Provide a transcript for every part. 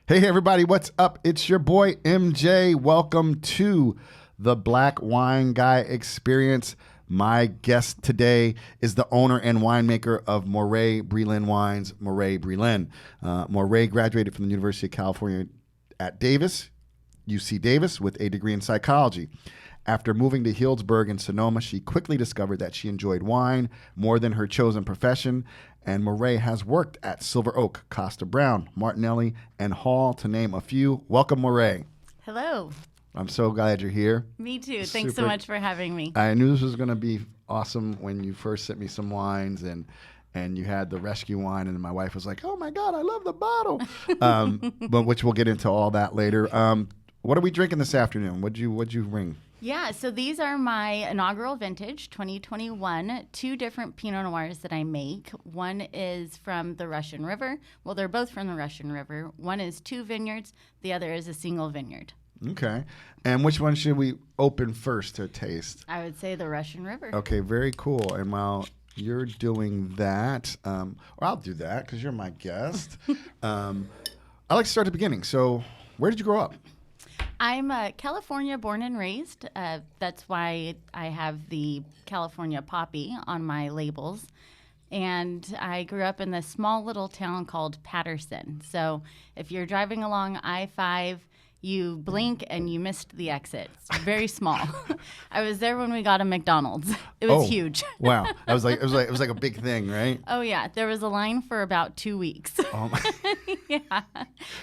Hey, everybody, what's up? It's your boy, MJ. Welcome to the Black Wine Guy Experience. My guest today is the owner and winemaker of Morét Brealynn Wines, Morét Brealynn. Morét graduated from the University of California at Davis, UC Davis, with a degree in psychology. After moving to Healdsburg in Sonoma, she quickly discovered that she enjoyed wine more than her chosen profession, and Morét has worked at Silver Oak, Costa Brown, Martinelli, and Hall, to name a few. Welcome, Morét. Hello. I'm so glad you're here. Me too. Thanks so much for having me. I knew this was going to be awesome when you first sent me some wines, and you had the rescue wine, and my wife was like, "Oh my God, I love the bottle," but which we'll get into all that later. What are we drinking this afternoon? What'd you bring? Yeah, so these are my inaugural vintage, 2021, two different Pinot Noirs that I make. One is from the Russian River. Well, they're both from the Russian River. One is two vineyards. The other is a single vineyard. Okay. And which one should we open first to taste? I would say the Russian River. Okay, very cool. And while you're doing that, or I'll do that because you're my guest. I like to start at the beginning. So where did you grow up? I'm California born and raised. That's why I have the California poppy on my labels. And I grew up in this small little town called Patterson. So if you're driving along I-5, you blink and you missed the exit. It's very small. I was there when we got a McDonald's. It was huge. Wow. It was like a big thing, right? Oh yeah. There was a line for about 2 weeks. Oh my. Yeah.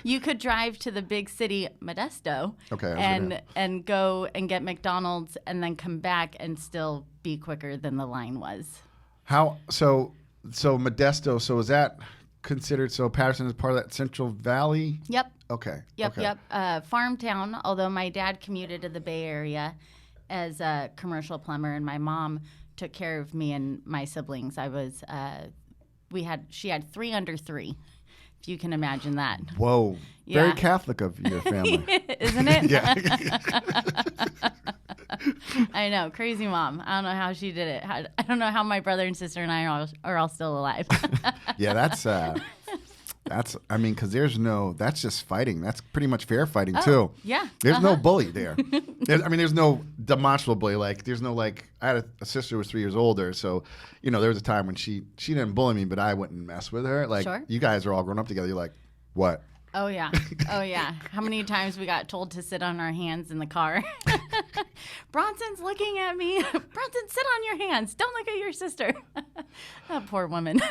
You could drive to the big city Modesto and go and get McDonald's and then come back and still be quicker than the line was. How so Modesto, so is that considered, so Patterson is part of that Central Valley? Yep. Okay. Yep. Farm town, although my dad commuted to the Bay Area as a commercial plumber, and my mom took care of me and my siblings. She had 3 under 3, if you can imagine that. Whoa. Yeah. Very Catholic of your family. Isn't it? Yeah. I know. Crazy mom. I don't know how she did it. I don't know how my brother and sister and I are all still alive. Yeah, that's because that's just fighting. That's pretty much fair fighting too. Yeah. There's no bully there. There's no demonstrable bully. Like, there's no, like, I had a sister who was 3 years older. So, there was a time when she didn't bully me, but I wouldn't mess with her. Like, sure. You guys are all grown up together. You're like, what? Oh, yeah. How many times we got told to sit on our hands in the car? Bronson's looking at me. Bronson, sit on your hands. Don't look at your sister. That poor woman.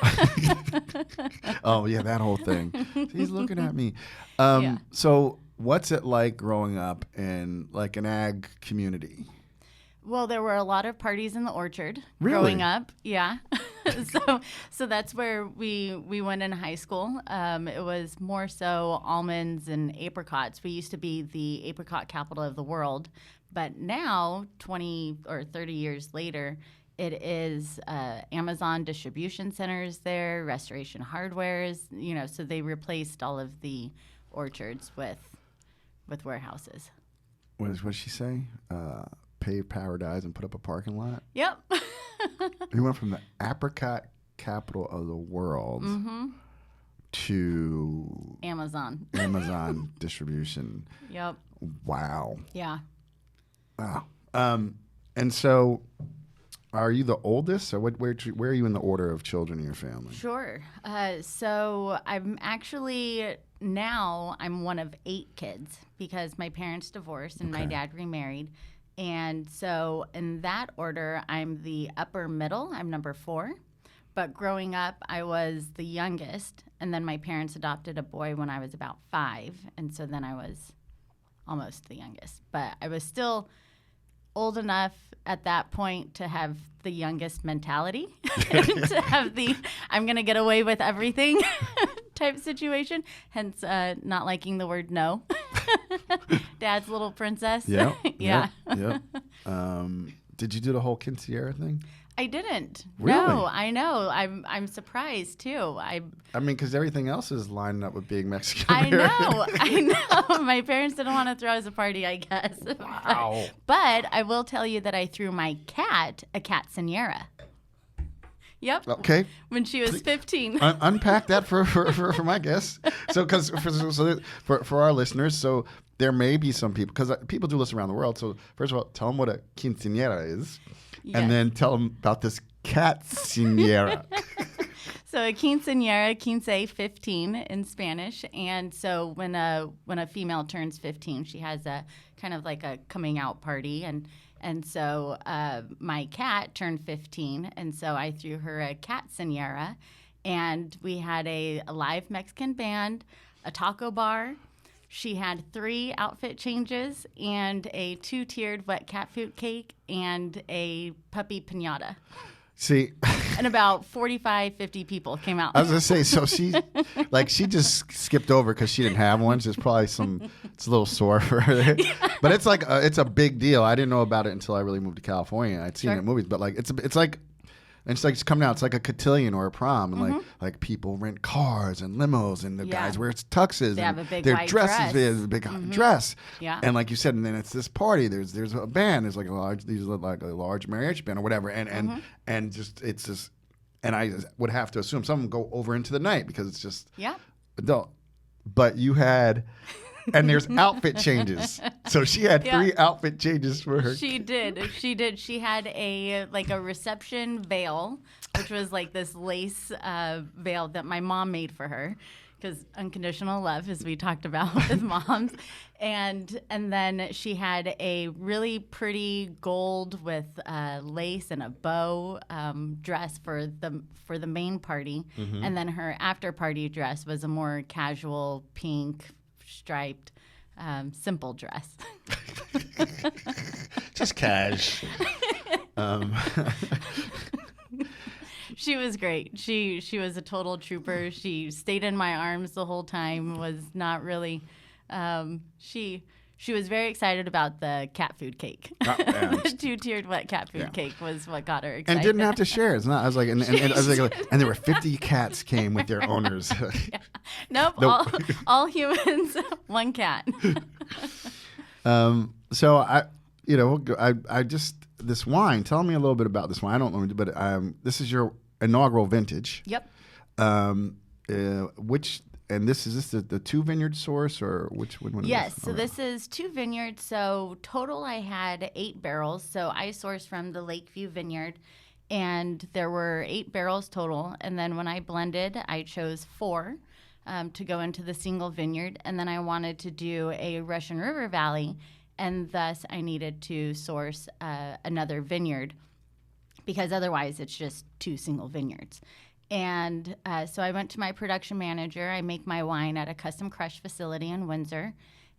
Oh, yeah, that whole thing. He's looking at me. Yeah. So what's it like growing up in, like, an ag community? Well, there were a lot of parties in the orchard Really? growing up. Yeah. So that's where we went in high school. It was more so almonds and apricots. We used to be the apricot capital of the world, but now 20 or 30 years later, it is Amazon distribution centers there, Restoration Hardwares, so they replaced all of the orchards with warehouses. What did she say? Pave paradise and put up a parking lot? Yep. You went from the apricot capital of the world to Amazon distribution. Yep. Wow. Yeah. Wow. And so, are you the oldest, or where are you in the order of children in your family? Sure. So I'm actually now I'm one of 8 kids because my parents divorced and my dad remarried. And so in that order, I'm the upper middle. I'm number 4. But growing up, I was the youngest. And then my parents adopted a boy when I was about 5. And so then I was almost the youngest. But I was still old enough at that point to have the youngest mentality, to have the I'm going to get away with everything type situation, hence not liking the word no. Dad's little princess. Yeah. Yeah. Did you do the whole Catceanera thing? I didn't. Really? No, I know. I'm surprised too. Because everything else is lining up with being Mexican I American. know. My parents didn't want to throw us a party, I guess. Wow. But I will tell you that I threw my cat a Catceanera. Yep. Okay. When she was 15. Unpack that for my guests. So, because for our listeners, so there may be some people, because people do listen around the world. So, first of all, tell them what a quinceañera is, and then tell them about this Catceanera. So a quinceañera, quince, 15 in Spanish, and so when a female turns 15, she has a kind of like a coming out party, and so my cat turned 15, and so I threw her a Catceanera, and we had a live Mexican band, a taco bar. She had 3 outfit changes and a 2-tiered wet cat food cake and a puppy piñata. See, and about 45, 50 people came out. I was gonna say, so she just skipped over because she didn't have one. So it's probably it's a little sore for her. But it's like it's a big deal. I didn't know about it until I really moved to California. I'd seen it in movies, but like it's like. And it's coming out. It's like a cotillion or a prom, and like people rent cars and limos, and the guys wear tuxes. They and have a big their white dresses, dress. They have a big dress. Yeah. And like you said, and then it's this party. There's a band. There's like a large mariachi band or whatever, and just it's just, and I would have to assume some of them go over into the night because it's just adult. But you had. And there's outfit changes. So she had 3 outfit changes for her. She did. She had a reception veil, which was like this lace veil that my mom made for her, because unconditional love, as we talked about with moms. And then she had a really pretty gold with lace and a bow dress for the main party. And then her after party dress was a more casual pink striped, simple dress. Just cash. She was great. She was a total trooper. She stayed in my arms the whole time. Was not really. She was very excited about the cat food cake. The 2-tiered wet cat food cake was what got her excited. And didn't have to share. It's not. I was like, and I was like, and there were 50 cats came with their owners. Nope. All humans, 1 cat. So I just this wine. Tell me a little bit about this wine. I don't know, but this is your inaugural vintage. Yep. And is this the 2 vineyard source, or which one? Yes, so this is 2 vineyards. So total I had 8 barrels. So I sourced from the Lakeview Vineyard, and there were 8 barrels total. And then when I blended, I chose 4 to go into the single vineyard. And then I wanted to do a Russian River Valley, and thus I needed to source another vineyard, because otherwise it's just 2 single vineyards. And so I went to my production manager. I make my wine at a custom crush facility in Windsor.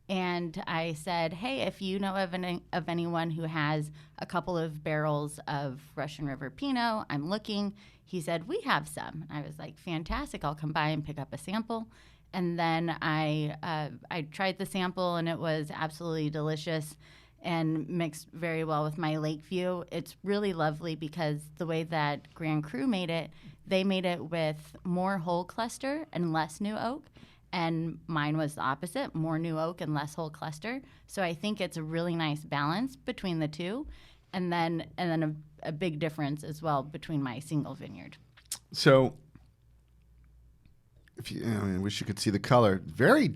And I said, hey, if you know of anyone who has a couple of barrels of Russian River Pinot, I'm looking. He said, we have some. I was like, fantastic. I'll come by and pick up a sample. And then I tried the sample, and it was absolutely delicious and mixed very well with my Lakeview. It's really lovely because the way that Grand Cru made it, they made it with more whole cluster and less new oak. And mine was the opposite, more new oak and less whole cluster. So I think it's a really nice balance between the two. And then a big difference as well between my single vineyard. So, I wish you could see the color. Very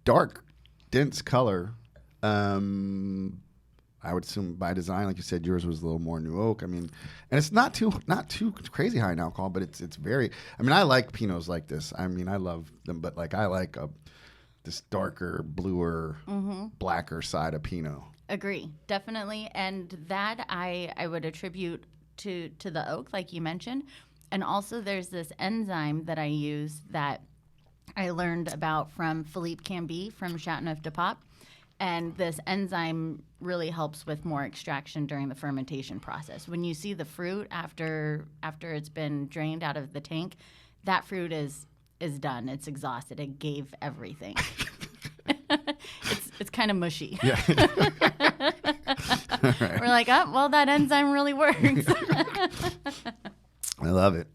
dark, dense color. I would assume by design, like you said, yours was a little more new oak. I mean, and it's not too crazy high in alcohol, but it's very. I mean, I like Pinots like this. I mean, I love them, but like I like this darker, bluer, blacker side of Pinot. Agree, definitely, and that I would attribute to the oak, like you mentioned, and also there's this enzyme that I use that I learned about from Philippe Cambie from Châteauneuf-du-Pape. And this enzyme really helps with more extraction during the fermentation process. When you see the fruit after it's been drained out of the tank, that fruit is done. It's exhausted. It gave everything. It's kind of mushy. Yeah. We're like, oh, well, that enzyme really works. I love it.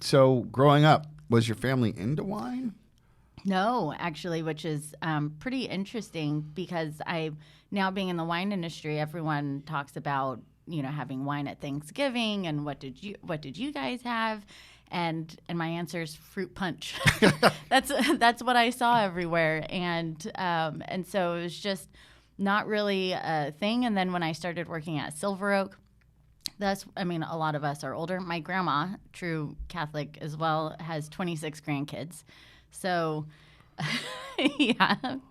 So growing up, was your family into wine? No, actually, which is pretty interesting because now being in the wine industry, everyone talks about having wine at Thanksgiving, and what did you guys have? And my answer is fruit punch. That's what I saw everywhere, and so it was just not really a thing. And then when I started working at Silver Oak, a lot of us are older. My grandma, true Catholic as well, has 26 grandkids. So,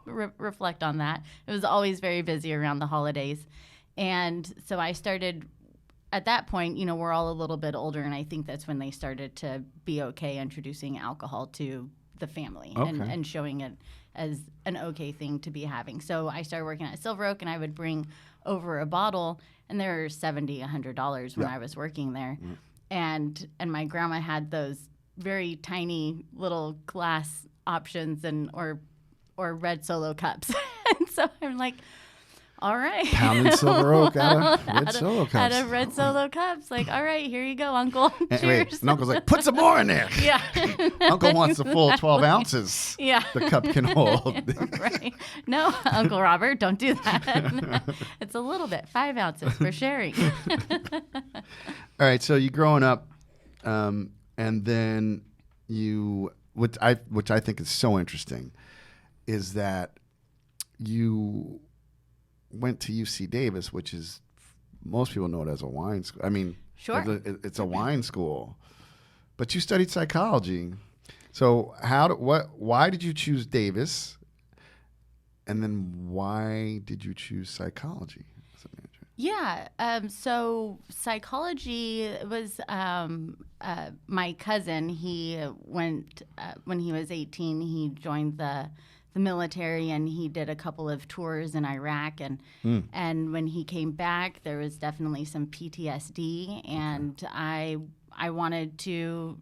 reflect on that. It was always very busy around the holidays. And so I started, at that point, we're all a little bit older, and I think that's when they started to be okay introducing alcohol to the family and showing it as an okay thing to be having. So I started working at Silver Oak, and I would bring over a bottle, and they were $70, $100 when I was working there. And my grandma had those very tiny little glass options or red Solo cups. And so I'm like, all right. Pounding Silver Oak out of red Solo cups. Out of red Solo cups. Like, all right, here you go, Uncle. Cheers. Wait, and Uncle's like, put some more in there. Yeah. Uncle wants the full 12 ounces. Yeah. The cup can hold. Right. No, Uncle Robert, don't do that. It's a little bit, 5 ounces for sharing. All right, so you growing up, and then you, which I think is so interesting, is that you went to UC Davis, which is, most people know it as a wine school. I mean, sure, it's a wine school, but you studied psychology. So why did you choose Davis? And then why did you choose psychology as a major? Yeah. So psychology was my cousin. He went when he was 18. He joined the military, and he did a couple of tours in Iraq. And when he came back, there was definitely some PTSD, and I wanted to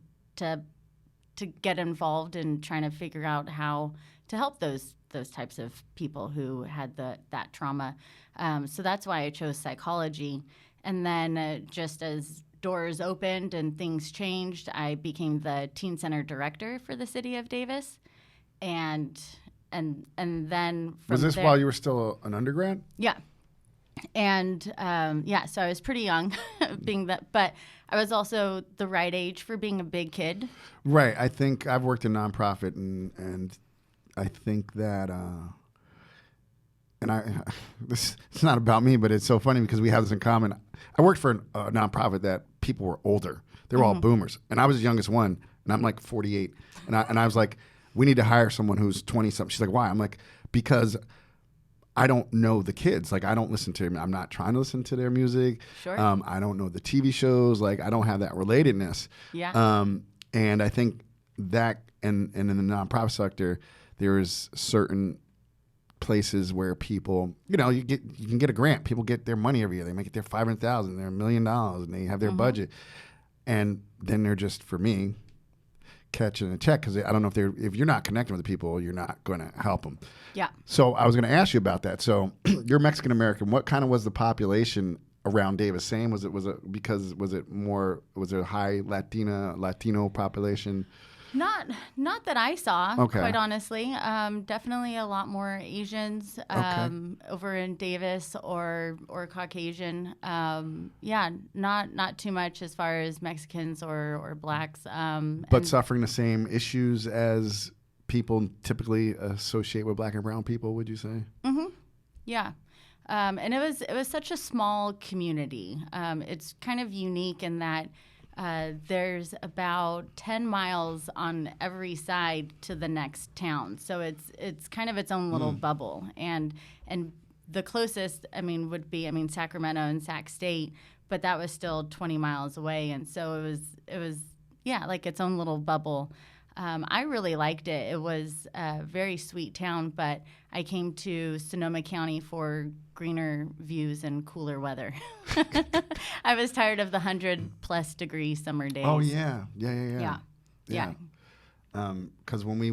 get involved in trying to figure out how to help those types of people who had that trauma. So that's why I chose psychology. And then just as doors opened and things changed, I became the teen center director for the city of Davis. And then from was this there, while you were still an undergrad? Yeah. And so I was pretty young being that, but I was also the right age for being a big kid. Right. I think I've worked in nonprofit, and I think that, it's not about me, but it's so funny because we have this in common. I worked for a nonprofit that people were older. They were all boomers, and I was the youngest one, and I'm like 48, and I was like, we need to hire someone who's 20-something. She's like, why? I'm like, because I don't know the kids. Like, I don't listen to them. I'm not trying to listen to their music. Sure. I don't know the TV shows. Like, I don't have that relatedness. Yeah. And I think that, and in the nonprofit sector, there's certain places where people, you can get a grant. People get their money every year. They make it their $500,000, they're $1 million, and they have their budget. And then they're just, for me, catching a check, because I don't know if you're not connecting with the people, you're not going to help them. Yeah. So I was going to ask you about that. So you're Mexican American. What kind of was the population around Davis? Same? Was it a high Latino population? Not that I saw, Okay. quite honestly. Definitely a lot more Asians over in Davis or Caucasian. Not too much as far as Mexicans or blacks. But suffering the same issues as people typically associate with black and brown people, would you say? Mm-hmm. Yeah. And it was such a small community. It's kind of unique in that there's about 10 miles on every side to the next town. So it's kind of its own little bubble. And the closest, would be Sacramento and Sac State, but that was still 20 miles away. And so it was like its own little bubble. I really liked it. It was a very sweet town, but I came to Sonoma County for greener views and cooler weather. I was tired of the 100+ degree summer days. Oh yeah. Because when we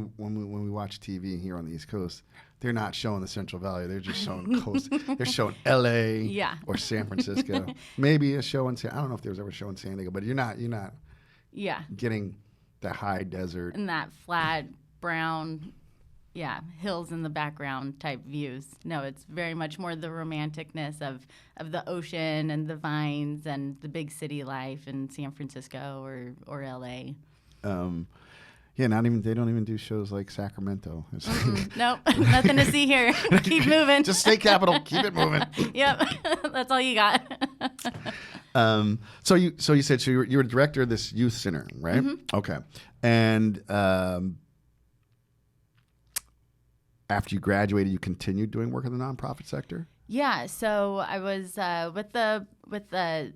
watch TV here on the East Coast, they're not showing the Central Valley. They're just showing coast. They're showing L.A. or San Francisco. Maybe a show in I don't know if there was ever a show in San Diego, but you're not getting that high desert and that flat brown. hills in the background type views. No, it's very much more the romanticness of the ocean and the vines and the big city life in San Francisco or LA. They don't even do shows like Sacramento. Nope, nothing to see here. Keep moving. Just state capital, keep it moving. Yep, that's all you got. So you said you were director of this youth center, right? Mm-hmm. Okay, and after you graduated, you continued doing work in the nonprofit sector. Yeah, so I was with the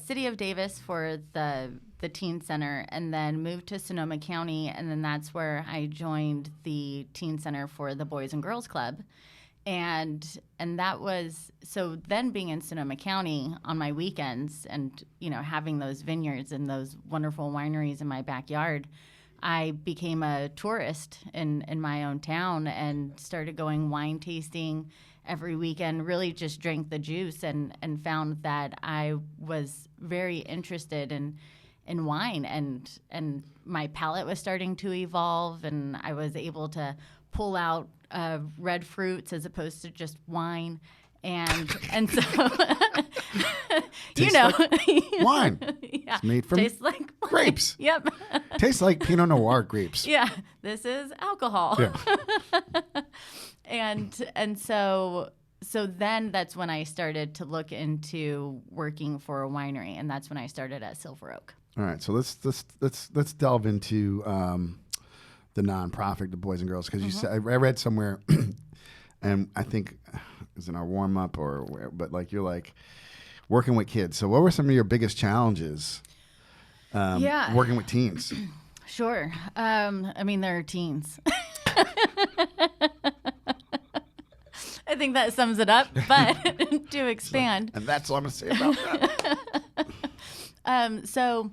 city of Davis for the teen center, and then moved to Sonoma County, and then that's where I joined the teen center for the Boys and Girls Club, and that was so. Then being in Sonoma County on my weekends, and having those vineyards and those wonderful wineries in my backyard, I became a tourist in my own town and started going wine tasting every weekend, really just drank the juice and found that I was very interested in wine, and my palate was starting to evolve, and I was able to pull out red fruits as opposed to just wine. And so, wine. Yeah. It's made from Tastes like wine. grapes. Yep. Tastes like Pinot Noir grapes. Yeah. This is alcohol. Yeah. And so then that's when I started to look into working for a winery, and that's when I started at Silver Oak. All right. So let's delve into the nonprofit, the Boys and Girls, because you said I read somewhere, and I think it was in our warm up or where, but you're working with kids. So what were some of your biggest challenges? Working with teens. Sure. There are teens. I think that sums it up, but to expand. And that's all I'm going to say about that. So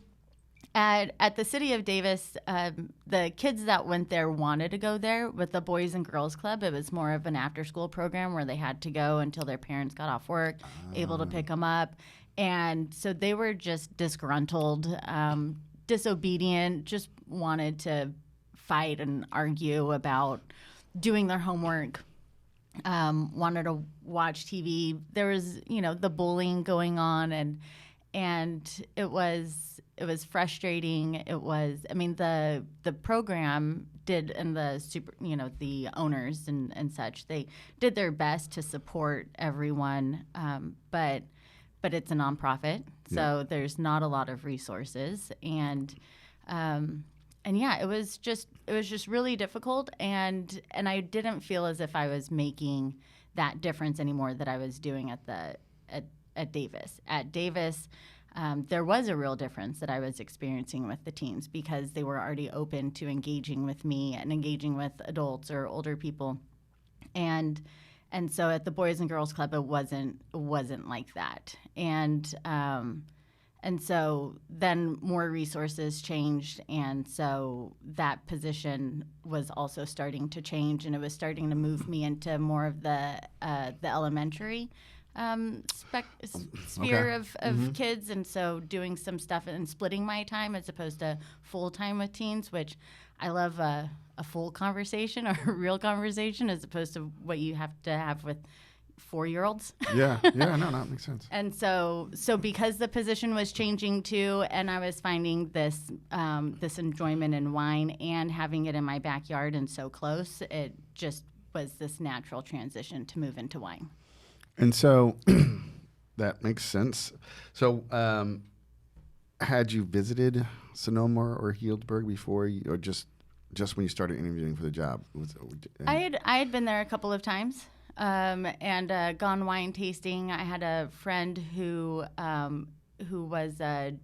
at the city of Davis, the kids that went there wanted to go there. With the Boys and Girls Club, it was more of an after-school program where they had to go until their parents got off work, able to pick them up. And so they were just disgruntled, disobedient, just wanted to fight and argue about doing their homework, wanted to watch TV. There was, the bullying going on, and it was frustrating. It was, the program did, and the owners and such, they did their best to support everyone, but it's a nonprofit, so there's not a lot of resources, and it was just really difficult, and I didn't feel as if I was making that difference anymore that I was doing at Davis. At Davis, there was a real difference that I was experiencing with the teens because they were already open to engaging with me and engaging with adults or older people, and so at the Boys and Girls Club, it wasn't like that. And so then more resources changed, and so that position was also starting to change, and it was starting to move me into more of the elementary sphere of kids, and so doing some stuff and splitting my time as opposed to full time with teens, which I love a full conversation or a real conversation as opposed to what you have to have with 4-year-olds. No, that makes sense. And so because the position was changing too, and I was finding this enjoyment in wine and having it in my backyard and so close, it just was this natural transition to move into wine. And so that makes sense. So had you visited Sonoma or Healdsburg before, or just when you started interviewing for the job? I had been there a couple of times. And gone wine tasting. I had a friend who was a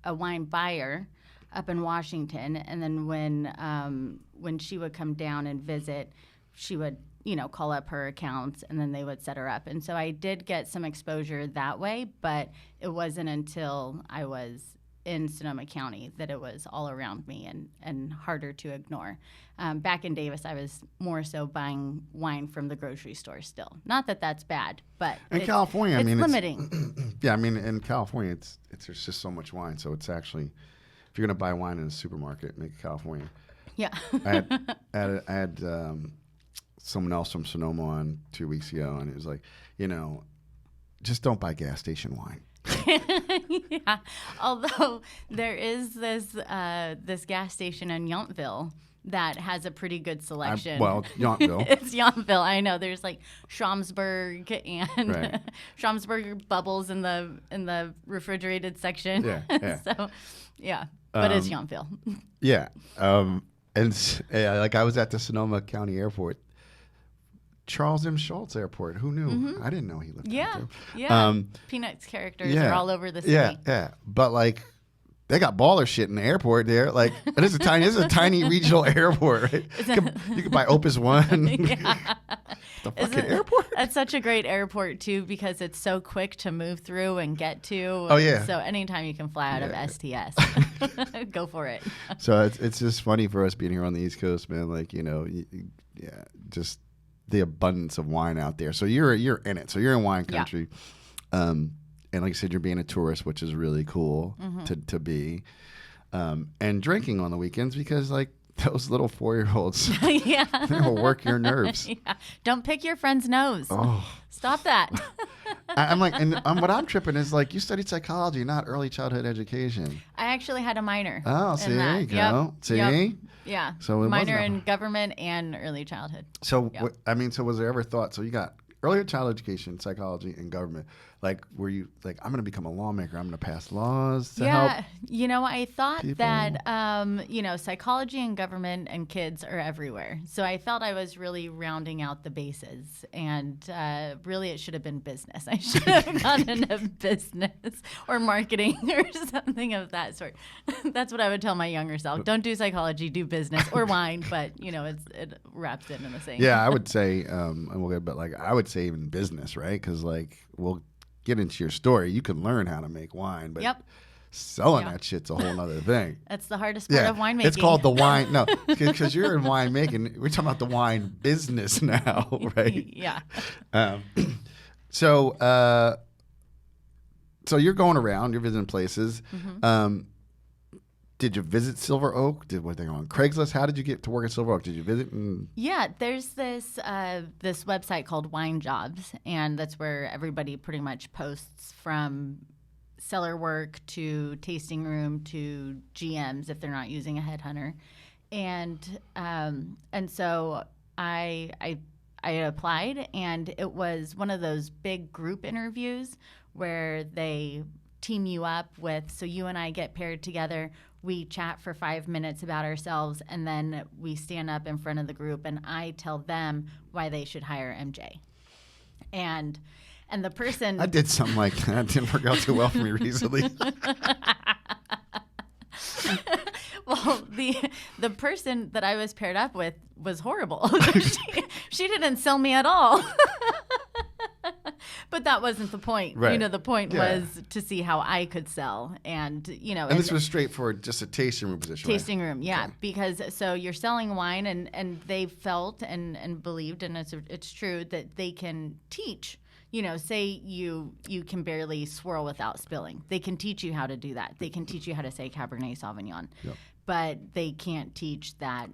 wine buyer up in Washington, and then when she would come down and visit, she would call up her accounts, and then they would set her up. And so I did get some exposure that way, but it wasn't until I was in Sonoma County that it was all around me and harder to ignore. Back in Davis, I was more so buying wine from the grocery store still. Not that that's bad, but in California, it's limiting. in California, there's just so much wine, so it's actually if you're gonna buy wine in a supermarket, make it California. Yeah. I had someone else from Sonoma on 2 weeks ago, and it was like, just don't buy gas station wine. Yeah. Although there is this gas station in Yountville that has a pretty good selection. Yountville. It's Yountville. I know. There's like Schramsberg and Right. Schramsberg bubbles in the refrigerated section. Yeah. So, yeah. But it's Yountville. Yeah. Like I was at the Sonoma County Airport. Charles M. Schultz Airport. Who knew? Mm-hmm. I didn't know he lived Yeah. out there. Yeah. Peanuts characters are all over the city. Yeah. But like, they got baller shit in the airport there. Like, this is a tiny regional airport, right? You could buy Opus One. Yeah. The fucking airport. That's such a great airport too because it's so quick to move through and get to. Oh yeah. So anytime you can fly out of STS, go for it. So it's just funny for us being here on the East Coast, man. Like just the abundance of wine out there. So you're in it. So you're in wine country. Yeah. And like I said, you're being a tourist, which is really cool to be. And drinking on the weekends because like those little 4-year-olds, yeah, they'll work your nerves. Yeah. Don't pick your friend's nose. Oh. Stop that. I'm like, and what I'm tripping is like you studied psychology, not early childhood education. I actually had a minor. Oh, see, there you go. Yep. See? Yep. Yeah. So it minor in government and early childhood. So, so was there ever thought, so you got early childhood education, psychology, and government. Like, were you like, I'm going to become a lawmaker. I'm going to pass laws to help? I thought people? that, psychology and government and kids are everywhere. So I felt I was really rounding out the bases. And really, it should have been business. I should have gone into business or marketing or something of that sort. That's what I would tell my younger self. Don't do psychology, do business or wine. But, it wraps in the same. Yeah, I would say, I would say even business, right? Because, we'll get into your story. You can learn how to make wine, but selling that shit's a whole other thing. That's the hardest part of winemaking. It's called the wine. No, because you're in winemaking. We're talking about the wine business now, right? Yeah. So you're going around. You're visiting places. Mm-hmm. Did you visit Silver Oak? Were they on Craigslist? How did you get to work at Silver Oak? Did you visit? Yeah, there's this website called Wine Jobs, and that's where everybody pretty much posts from cellar work to tasting room to GMs if they're not using a headhunter, and so I applied, and it was one of those big group interviews where they team you up with, so you and I get paired together. We chat for 5 minutes about ourselves, and then we stand up in front of the group, and I tell them why they should hire MJ. And the person... I did something like that. It didn't work out too well for me recently. Well, the person that I was paired up with was horrible. She didn't sell me at all. But that wasn't the point. Right. The point was to see how I could sell. And, And this was straight for just a tasting room position, tasting right? room, yeah. Okay. Because so you're selling wine, and they felt and believed, and it's true, that they can teach. Say you can barely swirl without spilling. They can teach you how to do that. They can teach you how to say Cabernet Sauvignon. Yep. But they can't teach that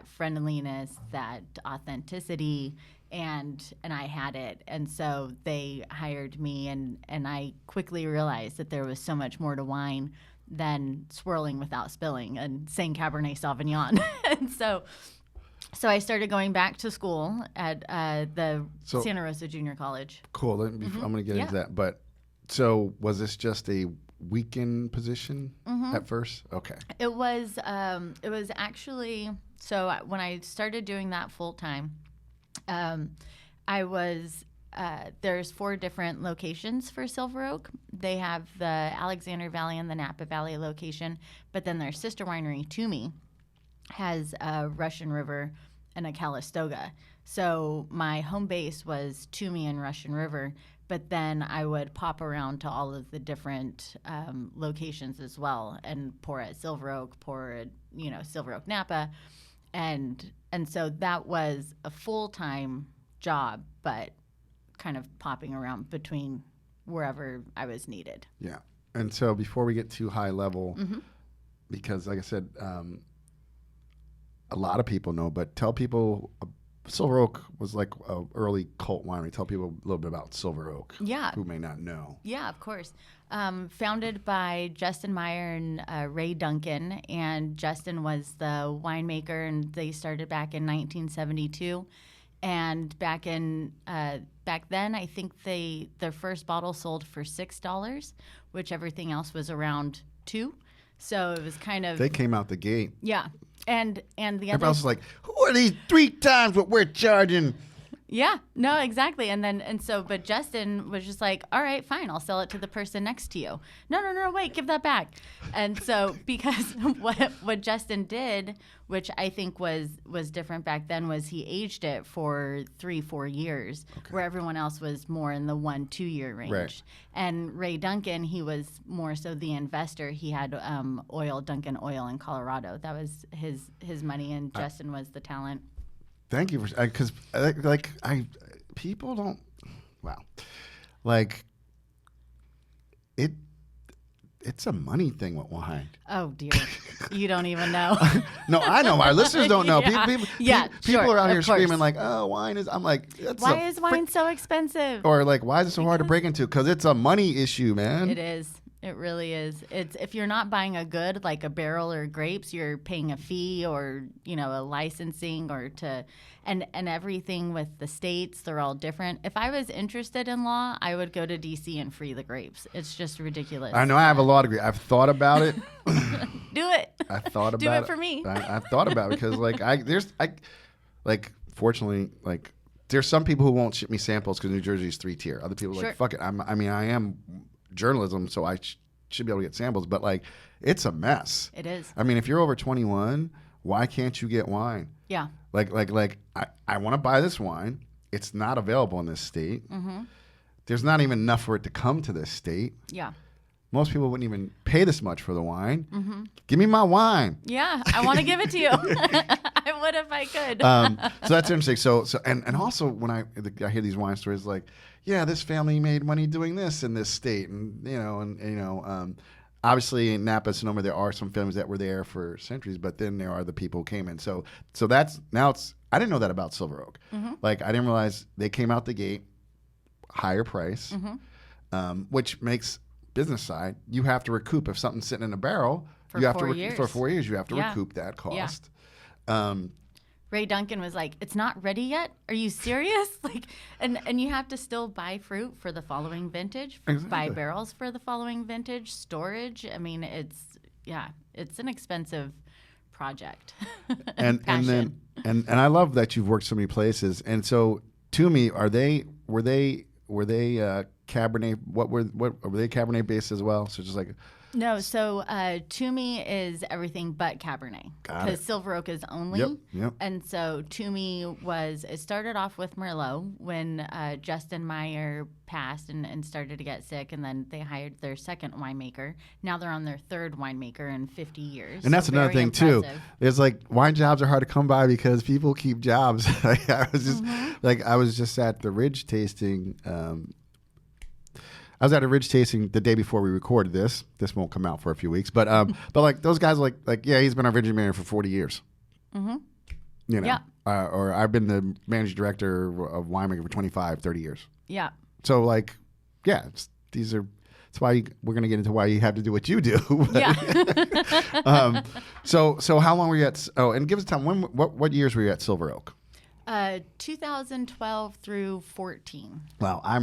friendliness, that authenticity. And I had it. And so they hired me, and I quickly realized that there was so much more to wine than swirling without spilling and saying Cabernet Sauvignon. And so I started going back to school at the Santa Rosa Junior College. Cool. I'm going to get into that. But so was this just a weekend position at first? Okay. It was actually, so when I started doing that full time, I was there's 4 different locations for Silver Oak. They have the Alexander Valley and the Napa Valley location, but then their sister winery, Toomey, has a Russian River and a Calistoga. So my home base was Toomey and Russian River, but then I would pop around to all of the different locations as well, and pour at Silver Oak, pour at Silver Oak Napa. And so that was a full-time job, but kind of popping around between wherever I was needed. Yeah. And so before we get too high level, because, like I said, a lot of people know, but tell people Silver Oak was like an early cult winery. Tell people a little bit about Silver Oak. Yeah. Who may not know. Yeah, of course. Founded by Justin Meyer and Ray Duncan, and Justin was the winemaker, and they started back in 1972. And back then, I think their first bottle sold for $6, which everything else was around $2. So it was kind of They came out the gate. yeah. And the Everybody other else was like, "Who are these 3 times what we're charging?" yeah, no, exactly. But Justin was just like, all right, fine, I'll sell it to the person next to you. No, wait, give that back. And so because what Justin did, which I think was different back then, was he aged it for 3-4 years, where everyone else was more in the 1-2 year range. Right. And Ray Duncan, he was more so the investor. He had Duncan Oil in Colorado. That was his money, and Justin was the talent. Thank you for because people don't it's a money thing with wine. Oh dear, you don't even know. No, I know. My listeners don't know. Yeah. People Sure, are out here of course. screaming like, "Oh, wine is." I'm like, why is wine so expensive? Or like, why is it so hard to break into? Because it's a money issue, man. It is. It really is. It's if you're not buying a good like a barrel or grapes, you're paying a fee or a licensing and everything with the states. They're all different. If I was interested in law, I would go to DC and free the grapes. It's just ridiculous. I know. I have a law degree. I've thought about it. Do it. I thought about Do it for me. I've thought about it because fortunately there's some people who won't ship me samples because New Jersey is 3-tier. Other people are Sure. like, fuck it. I am journalism, so I should be able to get samples, but it's a mess. It is. I mean, if you're over 21, why can't you get wine? Yeah. I want to buy this wine. It's not available in this state. Mm-hmm. There's not even enough for it to come to this state. Yeah. Most people wouldn't even pay this much for the wine. Mm-hmm. Give me my wine. Yeah, I want to give it to you. I would if I could. So that's interesting. So and also when I hear these wine stories, like, yeah, this family made money doing this in this state, and obviously in Napa, Sonoma, there are some families that were there for centuries, but then there are the people who came in. So that's now it's. I didn't know that about Silver Oak. Mm-hmm. I didn't realize they came out the gate higher price, which makes business side, you have to recoup if something's sitting in a barrel. For you have 4 to years. For 4 years, you have to recoup that cost. Yeah. Ray Duncan was like, "It's not ready yet. Are you serious?" And you have to still buy fruit for the following vintage, buy barrels for the following vintage, storage. I mean, it's an expensive project. and I love that you've worked so many places. And so, to me, were they Cabernet? What were they Cabernet based as well? So just like no, so Toomey is everything but Cabernet because Silver Oak is only. Yep. And so Toomey it started off with Merlot when Justin Meyer passed and started to get sick, and then they hired their second winemaker. Now they're on their third winemaker in 50 years. And that's another thing too. There's wine jobs are hard to come by because people keep jobs. I was just at the Ridge tasting. I was at a Ridge tasting the day before we recorded this. This won't come out for a few weeks, but those guys are yeah, he's been our vineyard manager for 40 years. Mm-hmm. Yeah. Or I've been the managing director of winemaker for 25, 30 years. Yeah. So yeah, that's why we're going to get into why you have to do what you do. Yeah. So how long were you at? Oh, and give us time. What years were you at Silver Oak? 2012 through 14. Well, I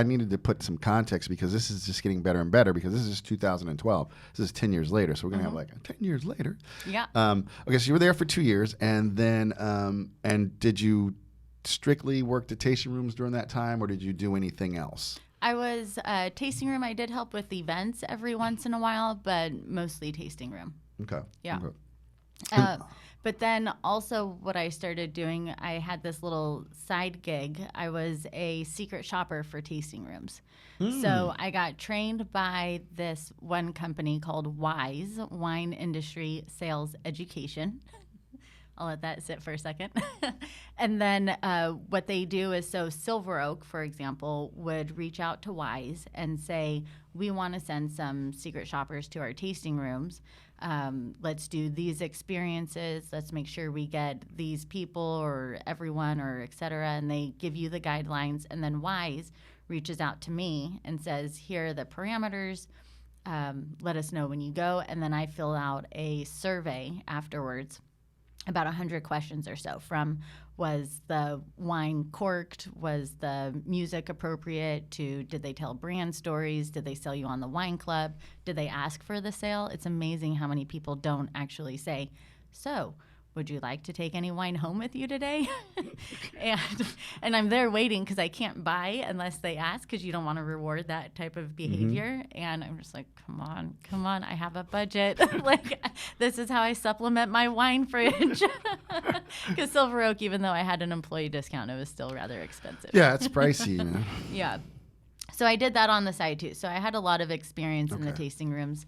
needed to put some context because this is just getting better and better because this is 2012. This is 10 years later. So we're going to have 10 years later. Yeah. Okay. So you were there for 2 years and then, and did you strictly work the tasting rooms during that time or did you do anything else? I was tasting room. I did help with events every once in a while, but mostly tasting room. Okay. Yeah. Okay. But then also what I started doing, I had this little side gig. I was a secret shopper for tasting rooms. So I got trained by this one company called WISE, Wine Industry Sales Education. I'll let that sit for a second. And then what they do is, so Silver Oak, for example, would reach out to WISE and say, we want to send some secret shoppers to our tasting rooms. Let's do these experiences. Let's make sure we get these people or everyone or et cetera. And they give you the guidelines. And then Wise reaches out to me and says, here are the parameters. Let us know when you go. And then I fill out a survey afterwards, about 100 questions or so, from was the wine corked, was the music appropriate, to did they tell brand stories, did they sell you on the wine club, did they ask for the sale? It's amazing how many people don't actually say, so would you like to take any wine home with you today? and I'm there waiting because I can't buy unless they ask, because you don't want to reward that type of behavior. And I'm just like, come on, I have a budget. Like, this is how I supplement my wine fridge. Because Silver Oak, even though I had an employee discount, it was still rather expensive. Yeah, it's pricey, you know. Yeah. So I did that on the side too. So I had a lot of experience in the tasting rooms.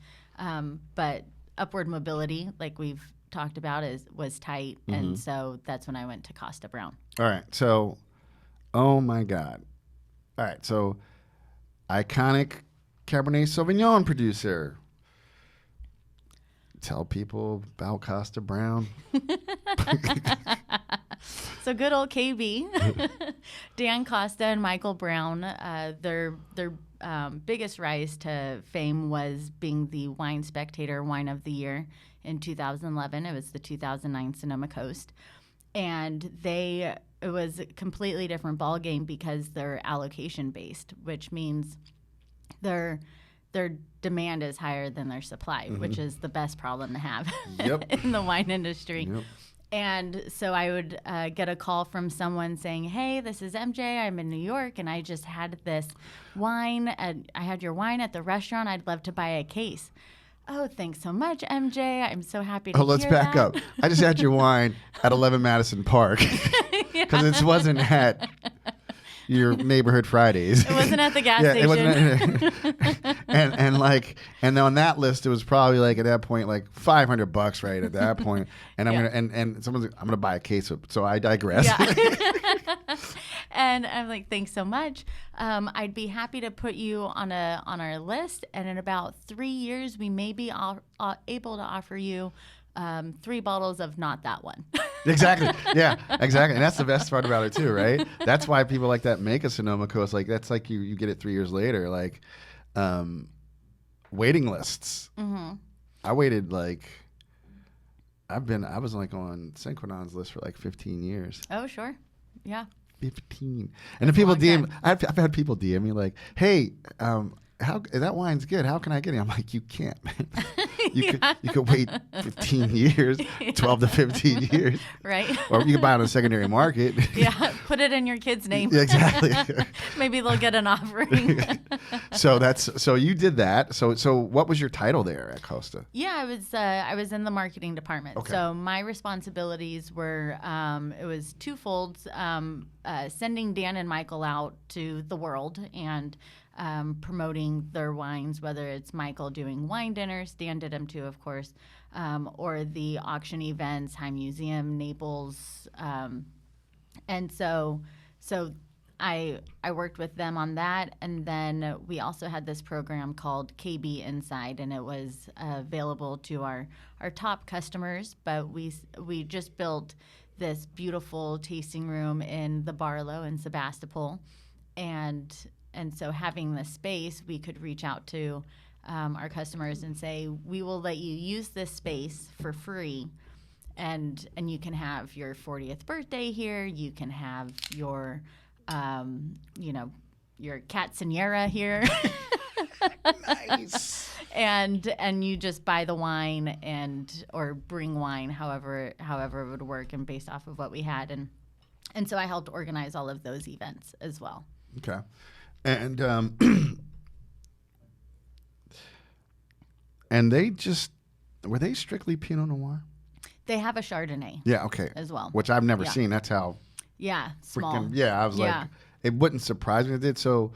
But upward mobility, like we've talked about, was tight, and so that's when I went to Kosta Browne. All right, so, oh my God. All right, so iconic Cabernet Sauvignon producer. Tell people about Kosta Browne. So good old KB, Dan Costa and Michael Brown. Their biggest rise to fame was being the Wine Spectator Wine of the Year in 2011. It was the 2009 Sonoma Coast. And it was a completely different ballgame because they're allocation based, which means their demand is higher than their supply, which is the best problem to have in the wine industry. Yep. And so I would get a call from someone saying, hey, this is MJ. I'm in New York, and I just had this wine. I had your wine at the restaurant. I'd love to buy a case. Oh, thanks so much, MJ. I'm so happy to hear that. Let's back up. I just had your wine at 11 Madison Park because it wasn't at your neighborhood Fridays. It wasn't at the gas station. And on that list, it was probably like at that point like $500 right at that point. And I'm gonna buy a case of. So I digress. Yeah. And I'm like, thanks so much. I'd be happy to put you on our list. And in about 3 years, we may be able to offer you 3 bottles of not that one. Exactly. Yeah, exactly. And that's the best part about it too, right? That's why people like that make a Sonoma Coast. Like that's like you get it 3 years later. Like waiting lists. Mm-hmm. I waited like I was like on Synchronon's list for like 15 years. Oh, sure. Yeah. 15. And then people DM. I've had people DM me like, "Hey, how that wine's good. How can I get it?" I'm like, "You can't, man. You could wait 15 years, 12 to 15 years, right? Or you could buy it on a secondary market. Yeah, put it in your kid's name. Yeah, exactly. Maybe they'll get an offering." So you did that. So what was your title there at Kosta? Yeah, I was in the marketing department. Okay. So my responsibilities were it was twofold: sending Dan and Michael out to the world and promoting their wines, whether it's Michael doing wine dinners, Dan did them too, of course, or the auction events, High Museum, Naples. And so I worked with them on that. And then we also had this program called KB Inside, and it was available to our top customers. But we just built this beautiful tasting room in the Barlow in Sebastopol. And so having the space, we could reach out to our customers and say, we will let you use this space for free. And you can have your 40th birthday here. You can have your, your Catceanera here. Nice. And you just buy the wine or bring wine, however it would work, and based off of what we had. And so I helped organize all of those events as well. Okay. And and were they strictly Pinot Noir? They have a Chardonnay. Yeah, okay. As well. Which I've never seen. That's how small. I was like, it wouldn't surprise me if it did. So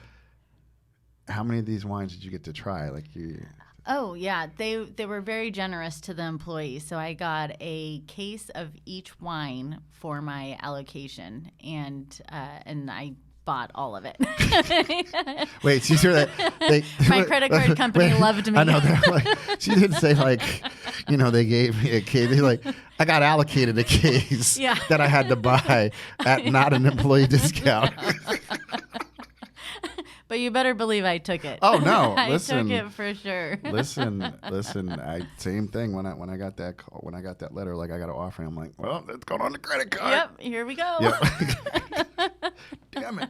how many of these wines did you get to try? Oh, yeah. They were very generous to the employees. So I got a case of each wine for my allocation, and I bought all of it. Wait, she's sure that my credit card company loved me. I know. She didn't say like, they gave me a case. They're like, I got allocated a case that I had to buy at not an employee discount. But you better believe I took it. Oh no! I Listen, took it for sure. listen. Same thing when I got that call, when I got that letter, like I got an offer. I'm like, well, it's going on the credit card. Yep, here we go. Yep. Damn it.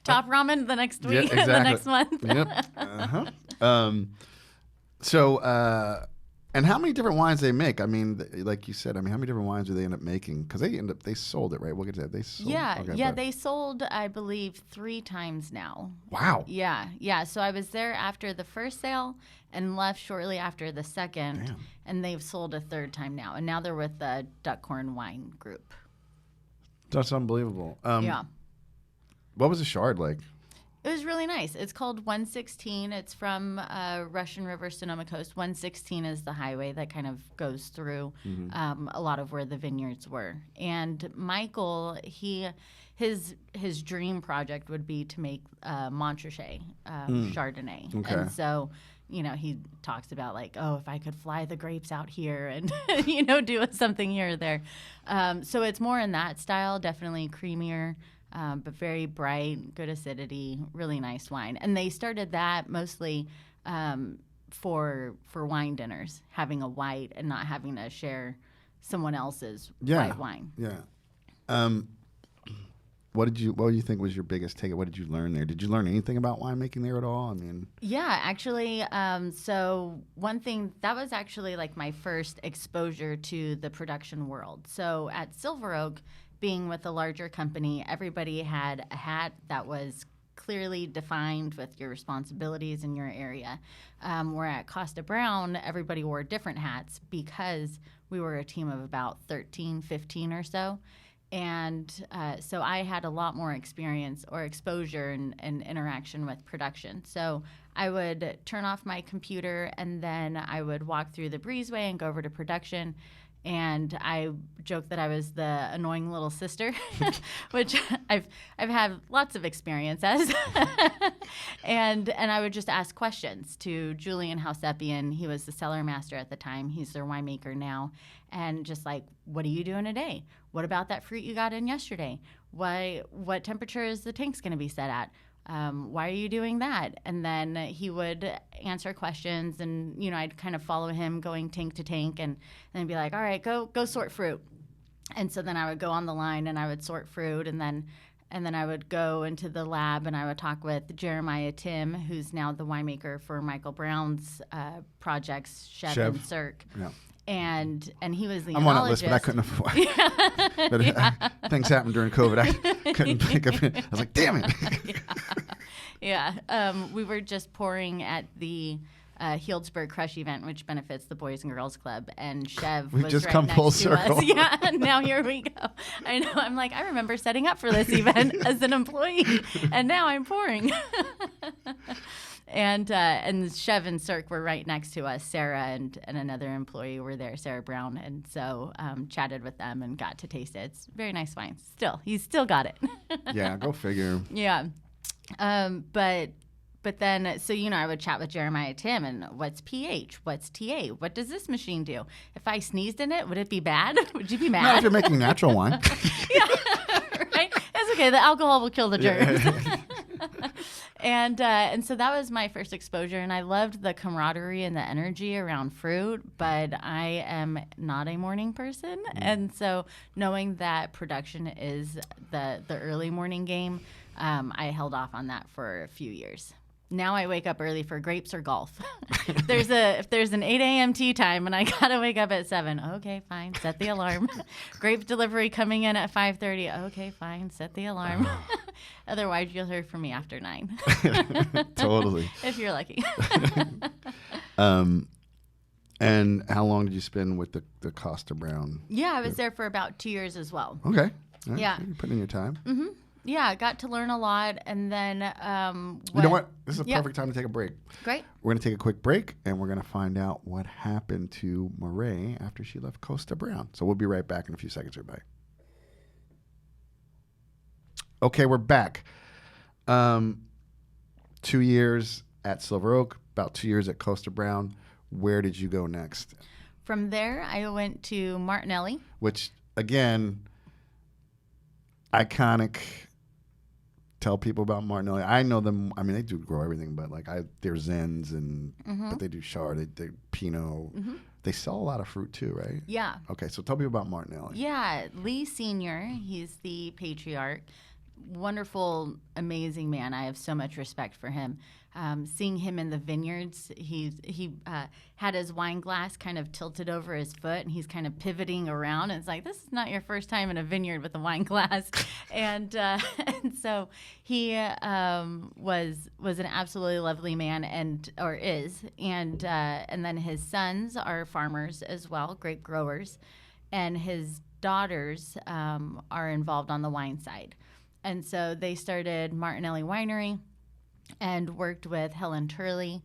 Top ramen the next week, exactly. the next month. Yep. And how many different wines they make? I mean, like you said, how many different wines do they end up making? Because they sold it, right? We'll get to that. They sold. They sold, I believe, 3 times now. Wow. Yeah. So I was there after the first sale and left shortly after the second. Damn. And they've sold a 3rd time now. And now they're with the Duckhorn Wine Group. That's unbelievable. Yeah. What was the Chard like? It was really nice. It's called 116. It's from Russian River, Sonoma Coast. 116 is the highway that kind of goes through a lot of where the vineyards were. And Michael, his dream project would be to make Montrachet Chardonnay. Okay. And so, he talks about like, if I could fly the grapes out here and, do something here or there. So it's more in that style, definitely creamier. But very bright, good acidity, really nice wine. And they started that mostly for wine dinners, having a white and not having to share someone else's white wine. Yeah. What do you think was your biggest takeaway? What did you learn there? Did you learn anything about winemaking there at all? I mean, yeah, actually. So one thing that was actually like my first exposure to the production world. So at Silver Oak, being with a larger company, everybody had a hat that was clearly defined with your responsibilities in your area. Where at Costa Brown, everybody wore different hats because we were a team of about 13, 15 or so. And so I had a lot more experience or exposure and interaction with production. So I would turn off my computer and then I would walk through the breezeway and go over to production. And I joked that I was the annoying little sister, which I've had lots of experience as. and I would just ask questions to Julian Housepian. He was the cellar master at the time. He's their winemaker now. And just like, what are you doing today? What about that fruit you got in yesterday? What temperature is the tanks going to be set at? Why are you doing that? And then he would answer questions, and I'd kind of follow him going tank to tank, and then be like, all right, go sort fruit. And so then I would go on the line and I would sort fruit, and then I would go into the lab and I would talk with Jeremiah Tim, who's now the winemaker for Michael Brown's projects, Chev and Cirque. Yeah. And he was the I'm on that list, but I couldn't afford. But things happened during COVID. I couldn't pick up. I was like, damn it. We were just pouring at the Healdsburg Crush event, which benefits the Boys and Girls Club, and Chev was just right come next full to circle. us. Yeah, now here we go. I know. I'm like, I remember setting up for this event as an employee, and now I'm pouring. And Chev and Cirque were right next to us. Sarah and another employee were there, Sarah Brown, and so chatted with them and got to taste it. It's very nice wine. He's still got it. Yeah, go figure. Yeah, but then so I would chat with Jeremiah Tim and what's pH, what's TA, what does this machine do? If I sneezed in it, would it be bad? Would you be mad? No, if you're making natural wine. Yeah, right. That's okay. The alcohol will kill the germs. Yeah. And so that was my first exposure, and I loved the camaraderie and the energy around fruit, but I am not a morning person. And so knowing that production is the early morning game, I held off on that for a few years. Now I wake up early for grapes or golf. If there's an 8 a.m. tea time and I gotta wake up at 7, okay, fine, set the alarm. Grape delivery coming in at 5:30, okay, fine, set the alarm. Otherwise, you'll hear from me after 9. Totally. If you're lucky. And how long did you spend with the Costa Brown? Yeah, I was there for about 2 years as well. Okay. Right. Yeah. So you're putting in your time. Mm-hmm. Yeah, I got to learn a lot, and then you know what? This is a perfect time to take a break. Great. We're going to take a quick break, and we're going to find out what happened to Moret after she left Costa Brown. So we'll be right back in a few seconds, everybody. Okay, we're back. 2 years at Silver Oak, about 2 years at Costa Brown. Where did you go next? From there, I went to Martinelli. Which, again, iconic. Tell people about Martinelli. I know them. I mean, they do grow everything, but like they're Zens, and but they do Chard, they Pinot. They sell a lot of fruit too, right? Yeah. Okay, so tell people about Martinelli. Yeah, Lee Sr., he's the patriarch. Wonderful, amazing man. I have so much respect for him. Seeing him in the vineyards, he had his wine glass kind of tilted over his foot, and he's kind of pivoting around. And it's like, this is not your first time in a vineyard with a wine glass. and so he was an absolutely lovely man, or is. And then his sons are farmers as well, grape growers, and his daughters are involved on the wine side. And so they started Martinelli Winery and worked with Helen Turley.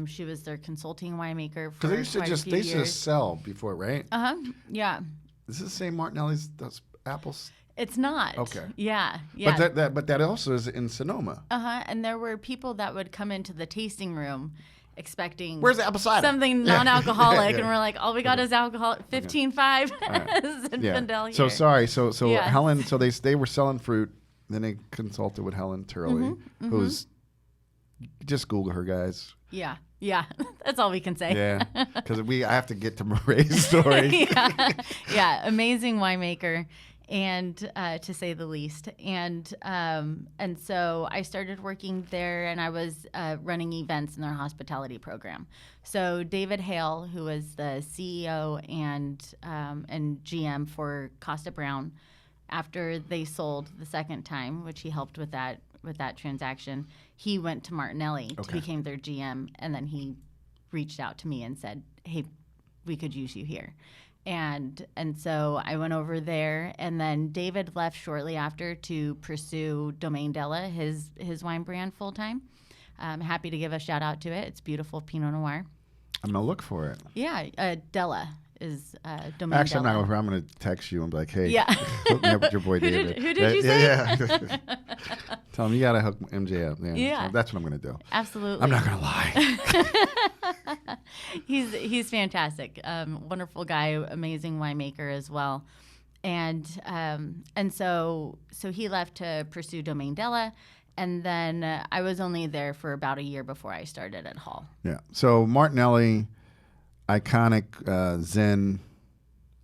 She was their consulting winemaker for Because they used to just sell before, right? Yeah. Is this the same Martinelli's those apples? It's not. Okay. Yeah. But that also is in Sonoma. And there were people that would come into the tasting room expecting where's the apple cider? Something non-alcoholic, and we're like, all we got is alcohol. 15.5. Right. So sorry. So yes. Helen. So they were selling fruit. Then they consulted with Helen Turley, who's just Google her, guys. Yeah. That's all we can say. Yeah, because I have to get to Moret's story. yeah, amazing winemaker, and to say the least. And so I started working there, and I was running events in their hospitality program. So David Hale, who was the CEO and GM for Costa Brown, after they sold the second time, which he helped with that transaction, he went to Martinelli, became their GM, and then he reached out to me and said, "Hey, we could use you here." And so I went over there, and then David left shortly after to pursue Domaine Della, his wine brand, full time. I'm happy to give a shout out to it. It's beautiful Pinot Noir. I'm gonna look for it. Yeah, Della is Domaine Actually, Della. I'm going to text you and be like, hey, hook me up with your boy David. Who did you say? Yeah. Tell him you got to hook MJ up. Yeah. So that's what I'm going to do. Absolutely. I'm not going to lie. He's fantastic. Wonderful guy, amazing winemaker as well. And so he left to pursue Domaine Della. And then I was only there for about a year before I started at Hall. Yeah. So Martinelli, iconic Zen,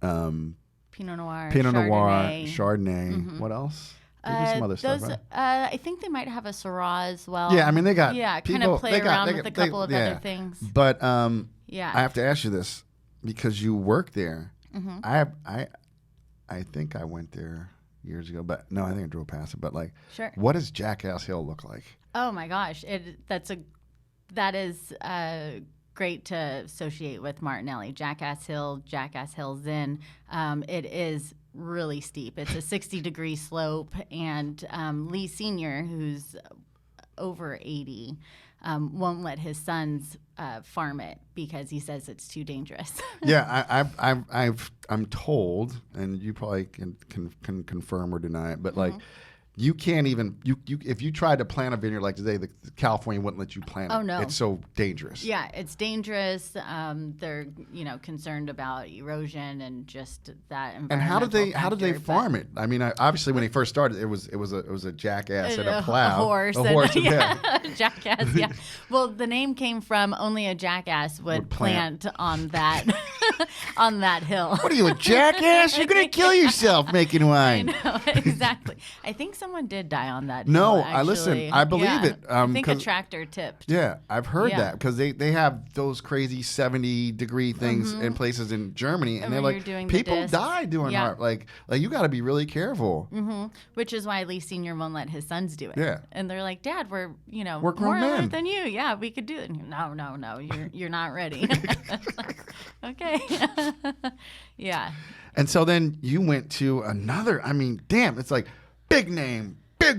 Pinot Noir, Chardonnay. Mm-hmm. What else? They do some other stuff, right? I think they might have a Syrah as well. Yeah, I mean they got kind of play around with a couple of other things. But I have to ask you this because you work there. Mm-hmm. I think I went there years ago, but no, I think I drove past it. But sure. What does Jackass Hill look like? Oh my gosh, that is great to associate with Martinelli. Jackass Hill Zen. It is really steep. It's a 60-degree slope, and Lee Sr., who's over 80, won't let his sons farm it because he says it's too dangerous. Yeah, I'm told, and you probably can confirm or deny it, but you can't even if you tried to plant a vineyard like today, the California wouldn't let you plant it. Oh no, it's so dangerous. Yeah, it's dangerous. They're concerned about erosion and just that. And how did they farm it? I mean, obviously when they first started, it was a jackass and a plow, a horse, yeah. Jackass. Yeah. Well, the name came from only a jackass would plant on that on that hill. What are you, a jackass? You're gonna kill yourself making wine. I know, exactly. I think someone did die on that. No, actually. I believe it. I think a tractor tipped. Yeah, I've heard that because they have those crazy 70-degree things in places in Germany, and they're like, people die doing art. Like you got to be really careful. Mm-hmm. Which is why Lee Sr. won't let his sons do it. Yeah, and they're like, Dad, we're grown more men than you. Yeah, we could do it. No, you're not ready. Okay. Yeah. And so then you went to another. I mean, damn, it's like big name. Yeah.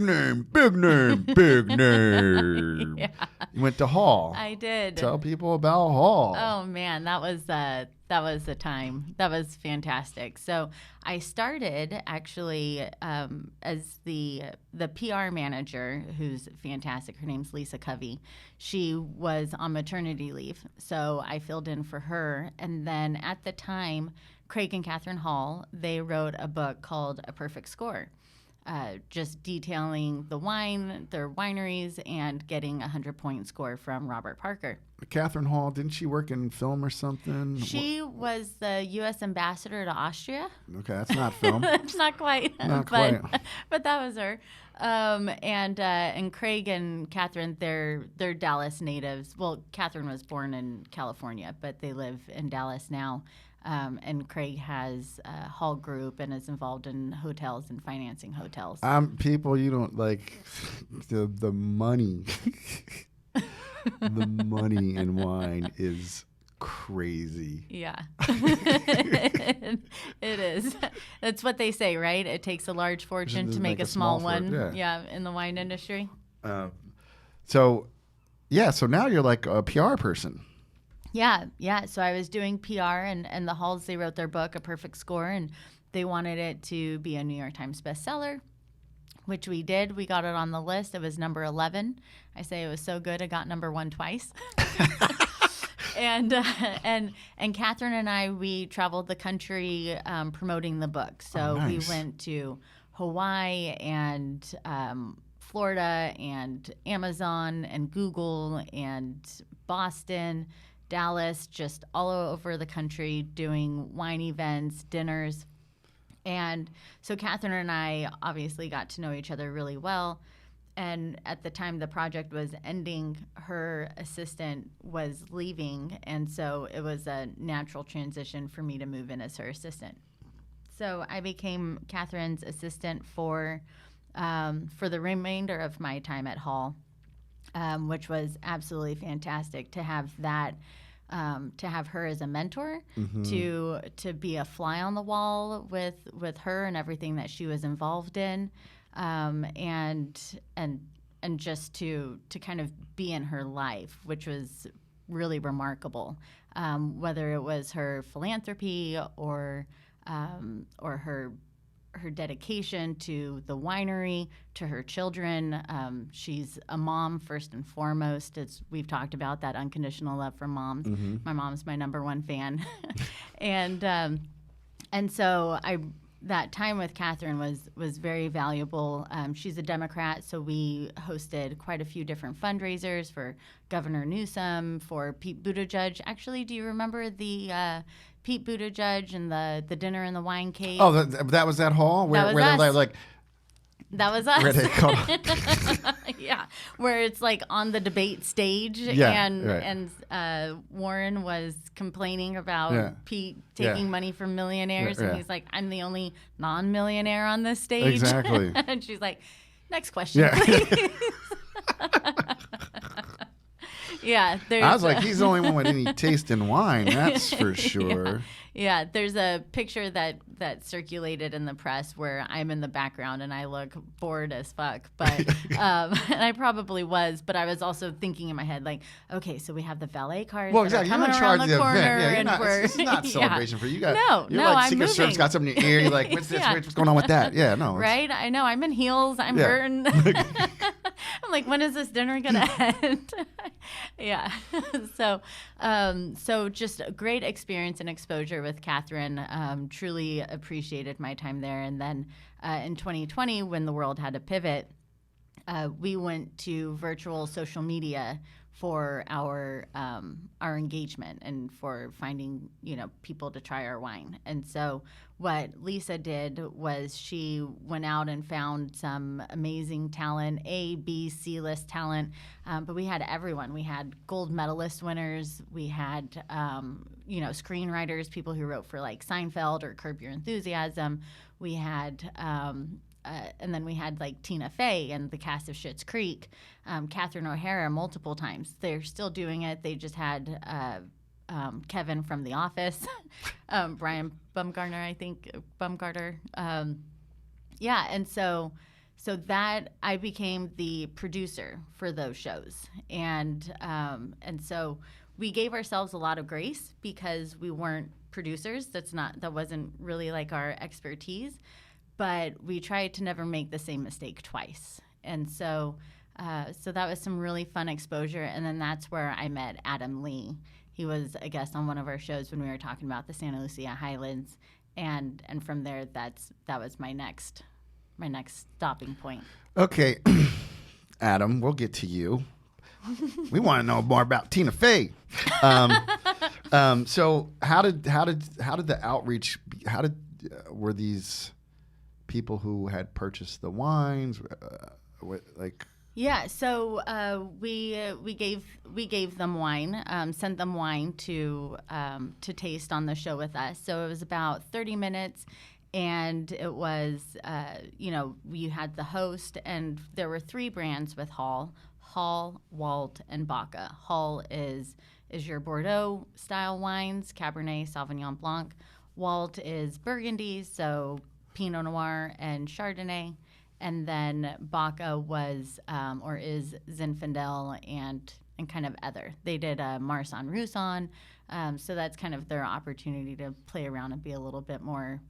You went to Hall. I did. Tell people about Hall. Oh man, that was the time. That was fantastic. So I started actually as the PR manager, who's fantastic. Her name's Lisa Covey. She was on maternity leave, so I filled in for her. And then at the time, Craig and Catherine Hall, they wrote a book called A Perfect Score. Just detailing the wine, their wineries, and getting a 100-point score from Robert Parker. Catherine Hall, didn't she work in film or something? She was the U.S. ambassador to Austria. Okay, that's not film. It's not quite. Not quite. But that was her. And Craig and Catherine, they're Dallas natives. Well, Catherine was born in California, but they live in Dallas now. And Craig has a Hall Group and is involved in hotels and financing hotels. People, you don't like the money. The money in wine is crazy. Yeah. It is. That's what they say, right? It takes a large fortune to make a small one. Yeah, in the wine industry. So now you're like a PR person. Yeah. So I was doing PR, and the Halls, they wrote their book, A Perfect Score, and they wanted it to be a New York Times bestseller, which we did. We got it on the list. It was number 11. I say it was so good, it got number 1 twice. And Catherine and I, we traveled the country promoting the book. So nice. We went to Hawaii and Florida and Amazon and Google and Boston, Dallas, just all over the country doing wine events, dinners. And so Catherine and I obviously got to know each other really well. And at the time the project was ending, her assistant was leaving. And so it was a natural transition for me to move in as her assistant. So I became Catherine's assistant for the remainder of my time at Hall. Which was absolutely fantastic to have that, to have her as a mentor, to be a fly on the wall with her and everything that she was involved in, and just to kind of be in her life, which was really remarkable. Whether it was her philanthropy or her dedication to the winery, to her children. She's a mom first and foremost. As we've talked about, that unconditional love for moms. My mom's my number one fan. And so that time with Catherine was very valuable. She's a Democrat, so we hosted quite a few different fundraisers for Governor Newsom, for Pete Buttigieg. Actually, do you remember the Pete Buttigieg and the dinner in the wine cave? Oh, that was that Hall where us. They like. That was us. Where they call Yeah, where it's like on the debate stage, and Warren was complaining about Pete taking money from millionaires, and he's like, "I'm the only non-millionaire on this stage." Exactly. And she's like, "Next question, please." Yeah, I was like, he's the only one with any taste in wine, that's for sure. Yeah, there's a picture that circulated in the press where I'm in the background and I look bored as fuck. But and I probably was, but I was also thinking in my head, like, okay, so we have the valet cars that are coming around the corner, and it's not a celebration for you. You're like I'm Secret Service got something in your ear. You're like, what's this? What's going on with that? Yeah, no. Right? I know. I'm in heels. I'm hurting. I'm like, when is this dinner gonna end? Yeah. So just a great experience and exposure with Catherine. Truly appreciated my time there. And then in 2020, when the world had to pivot, we went to virtual social media for our engagement and for finding people to try our wine. And so what Lisa did was she went out and found some amazing talent, A, B, C list talent, but we had everyone. We had gold medalist winners. We had screenwriters, people who wrote for like Seinfeld or Curb Your Enthusiasm. We had and then we had like Tina Fey and the cast of Schitt's Creek, Catherine O'Hara multiple times. They're still doing it. They just had Kevin from The Office, Brian Baumgartner, I think. And so that I became the producer for those shows, and so we gave ourselves a lot of grace because we weren't producers. That wasn't really like our expertise, but we tried to never make the same mistake twice. And so that was some really fun exposure. And then that's where I met Adam Lee. He was a guest on one of our shows when we were talking about the Santa Lucia Highlands, and from there that was my next stopping point. Okay, Adam, we'll get to you. We want to know more about Tina Fey. So how did the outreach? Were these people who had purchased the wines like? Yeah, so we gave them wine, sent them wine to taste on the show with us. So it was about 30 minutes. And it was, you had the host, and there were 3 brands with Hall, Walt, and Baca. Hall is your Bordeaux style wines, Cabernet, Sauvignon Blanc. Walt is Burgundy, so Pinot Noir and Chardonnay. And then Baca was or is Zinfandel and kind of other. They did Marsanne Roussanne, so that's kind of their opportunity to play around and be a little bit more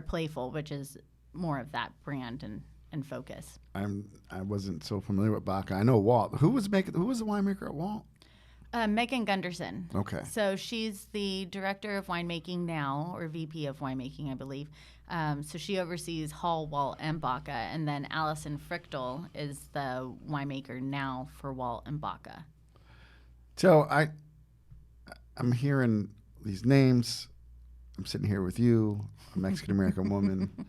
playful, which is more of that brand and focus. I wasn't so familiar with Baca. I know Walt. Who was the winemaker at Walt? Megan Gunderson. Okay. So she's the director of winemaking now, or VP of winemaking, I believe. So she oversees Hall, Walt, and Baca, and then Allison Frichtel is the winemaker now for Walt and Baca. So I'm hearing these names. I'm sitting here with you, a Mexican-American woman.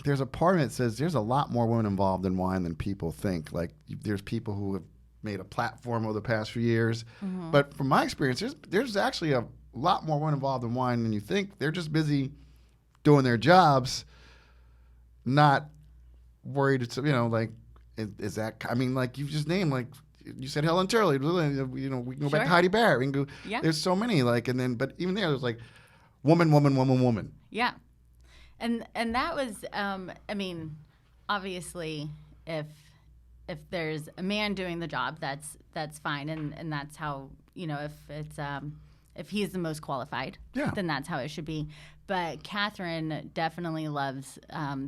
There's a part of it that says there's a lot more women involved in wine than people think. Like, there's people who have made a platform over the past few years. Mm-hmm. But from my experience, there's actually a lot more women involved in wine than you think. They're just busy doing their jobs, not worried. Like, is that, I mean, like, you've just named, like, you said Helen Turley, we can go back to Heidi Barrett. We can go, yeah. There's so many, like, and then, but even there's like, woman. Yeah. And that was, I mean, obviously, if there's a man doing the job, that's fine, and that's how, if he's the most qualified, then that's how it should be. But Catherine definitely loves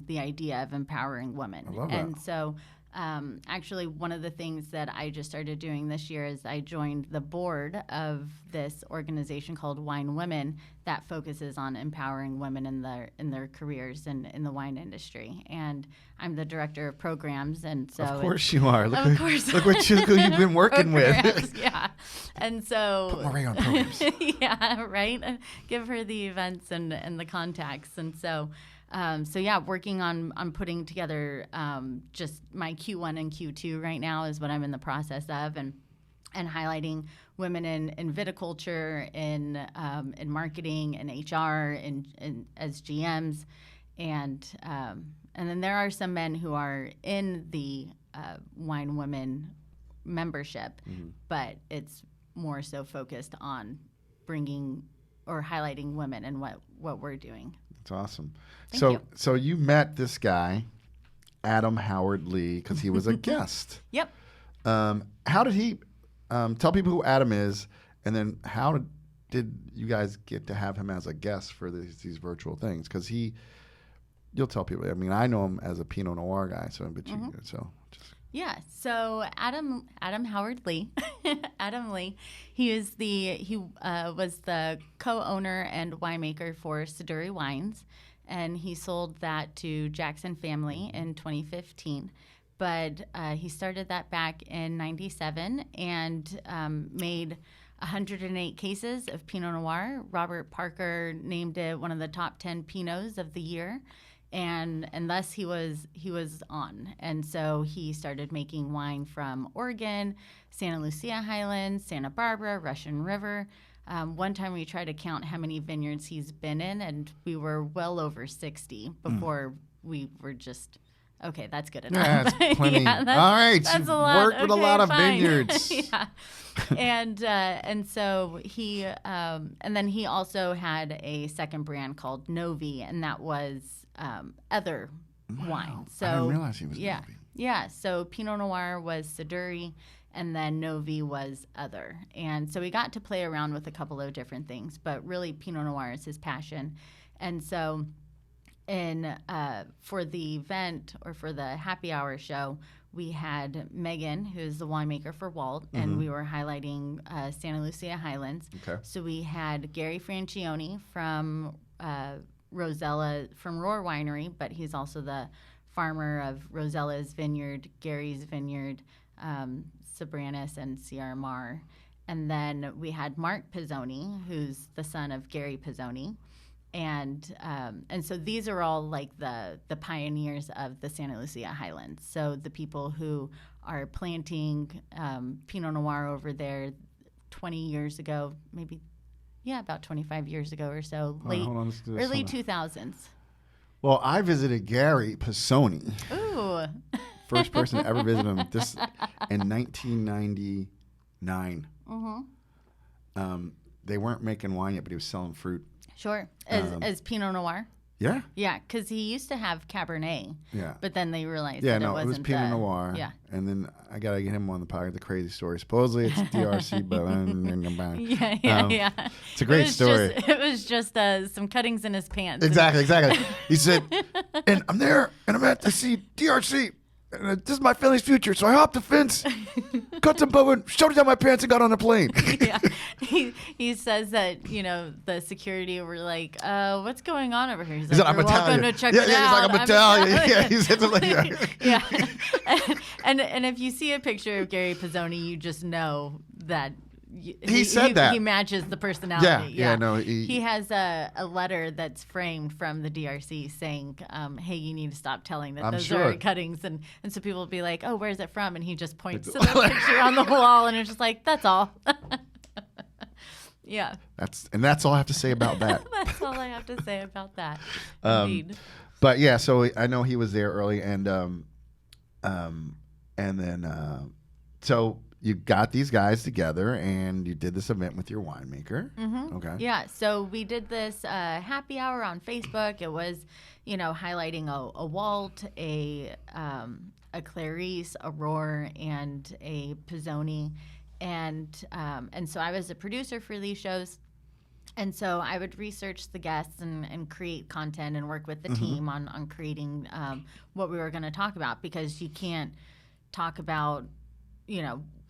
the idea of empowering women. I love that. And so actually, one of the things that I just started doing this year is I joined the board of this organization called Wine Women that focuses on empowering women in their careers in the wine industry. And I'm the director of programs, and so of course you are. Look of course, look who you've been working with. Yeah, and so put Moret on programs. Yeah, right. Give her the events and the contacts, and so. Working on putting together just my Q1 and Q2 right now is what I'm in the process of, and highlighting women in viticulture, in marketing, in HR, in as GMs, and then there are some men who are in the Wine Women membership, but it's more so focused on bringing or highlighting women and what we're doing. That's awesome. Thank you. So you met this guy, Adam Howard Lee, because he was a guest. Yep. How did he tell people who Adam is, and then how did you guys get to have him as a guest for these virtual things? Because you'll tell people. I mean, I know him as a Pinot Noir guy, so Yeah, so Adam Howard Lee, Adam Lee, he was the co-owner and winemaker for Siduri Wines, and he sold that to Jackson Family in 2015. But he started that back in '97 and made 108 cases of Pinot Noir. Robert Parker named it one of the top 10 Pinots of the year. And thus he was on. And so he started making wine from Oregon, Santa Lucia Highlands, Santa Barbara, Russian River. One time we tried to count how many vineyards he's been in, and we were well over 60 before we were just, okay, that's good enough. Yeah, that's plenty. Yeah, all right, that's you've a lot. worked with a lot of vineyards. Yeah. And so he, and then he also had a second brand called Novi, and that was other wine. So I didn't realize he was yeah, Novi. yeah. So Pinot Noir was Siduri, and then Novi was other. And so we got to play around with a couple of different things, but really Pinot Noir is his passion. And so for the event or for the happy hour show, we had Megan, who's the winemaker for Walt, and we were highlighting Santa Lucia Highlands. Okay. So we had Gary Francione from Rosella, from Roar Winery, but he's also the farmer of Rosella's Vineyard, Gary's Vineyard, Sobranis, and Sierra Mar. And then we had Mark Pizzoni, who's the son of Gary Pizzoni. And so these are all like the pioneers of the Santa Lucia Highlands. So the people who are planting Pinot Noir over there 20 years ago, maybe, about 25 years ago or so, early 2000s. Well, I visited Gary Pizzoni. Ooh. First person to ever visit him. This in 1999. They weren't making wine yet, but he was selling fruit. Sure. As Pinot Noir? Yeah. Yeah, because he used to have Cabernet. Yeah. But then they realized Yeah, that no, it was Pinot Noir. Yeah. And then I got to get him on the podcast, the crazy story. Supposedly it's DRC, but yeah. It's a great story. It was just some cuttings in his pants. Exactly. He said, and I'm there, and I'm at to see DRC. And this is my family's future. So I hopped the fence, cut some bow, and shoved it down my pants and got on a plane. Yeah. He says that, the security were like, what's going on over here? He's like, I'm Italian. Welcome to check it out. He's like, I'm Italian. Yeah, he said something like that. Yeah. And if you see a picture of Gary Pizzoni, you just know that he said that. He matches the personality. Yeah. No, he has a letter that's framed from the DRC saying, hey, you need to stop telling that those are cuttings. And so people will be like, oh, where's it from? And he just points to the picture on the wall, and it's just like, that's all. Yeah. That's all I have to say about that. That's all I have to say about that. Indeed. But yeah, so I know he was there early, and then so you got these guys together and you did this event with your winemaker. Mm-hmm. Okay. Yeah. So we did this happy hour on Facebook. It was, highlighting a Walt, a Clarice, a Roar, and a Pizzoni. And so I was a producer for these shows. And so I would research the guests and create content and work with the team on creating what we were going to talk about, because you can't talk about,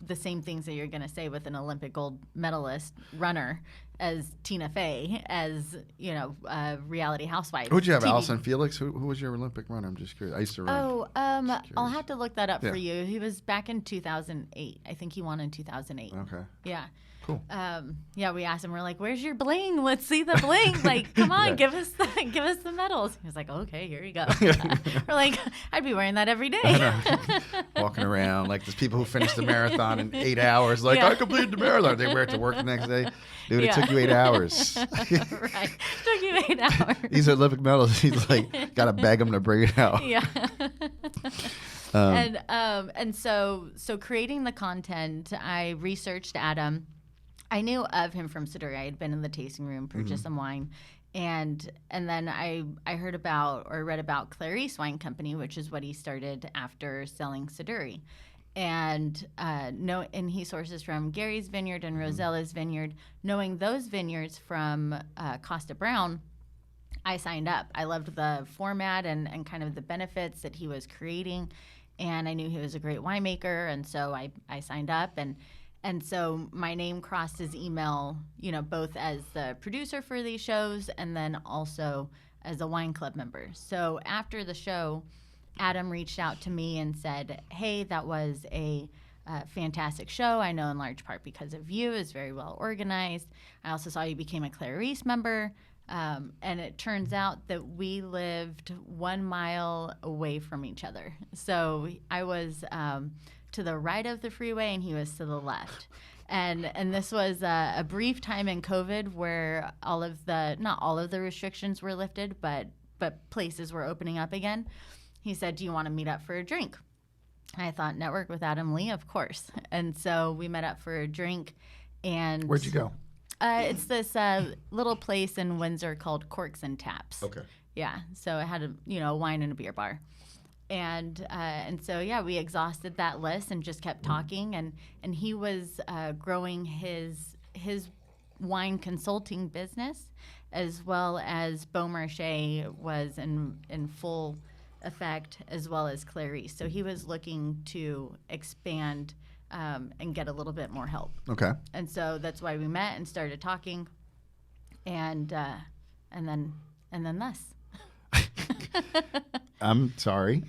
the same things that you're going to say with an Olympic gold medalist runner as Tina Fey, as, reality housewife. Who'd you have, TV. Allison Felix? Who was your Olympic runner? I'm just curious. I used to run. I'll have to look that up for you. He was back in 2008. I think he won in 2008. Okay. Yeah. Cool. We asked him, we're like, where's your bling? Let's see the bling. Like, come on, give us the medals. He was like, okay, here you go. We're like, I'd be wearing that every day. Walking around like there's people who finished the marathon in 8 hours. Like, I completed the marathon. They wear it to work the next day. Dude, it took you 8 hours. Right. Took you 8 hours. These are Olympic medals. He's like, got to beg them to bring it out. Yeah. And so creating the content, I researched Adam. I knew of him from Siduri. I had been in the tasting room, purchased some wine, and then I heard about or read about Clarice Wine Company, which is what he started after selling Siduri, and he sources from Gary's Vineyard and Rosella's Vineyard. Knowing those vineyards from Costa Brown, I signed up. I loved the format and kind of the benefits that he was creating, and I knew he was a great winemaker, and so I signed up. And so my name crossed his email, both as the producer for these shows and then also as a wine club member. So after the show, Adam reached out to me and said, hey, that was a fantastic show. I know in large part because of you. It's very well organized. I also saw you became a Clarice member. And it turns out that we lived 1 mile away from each other. So I was to the right of the freeway and he was to the left. And this was a brief time in COVID where not all of the restrictions were lifted, but places were opening up again. He said, do you want to meet up for a drink? I thought, network with Adam Lee, of course. And so we met up for a drink. And where'd you go? It's this little place in Windsor called Corks and Taps. Okay. Yeah, so it had a wine and a beer bar, and so yeah, we exhausted that list and just kept talking, and he was growing his wine consulting business, as well as Beaumarchais was in full effect, as well as Clarice. So he was looking to expand and get a little bit more help. Okay. And so that's why we met and started talking, and then thus. I'm sorry.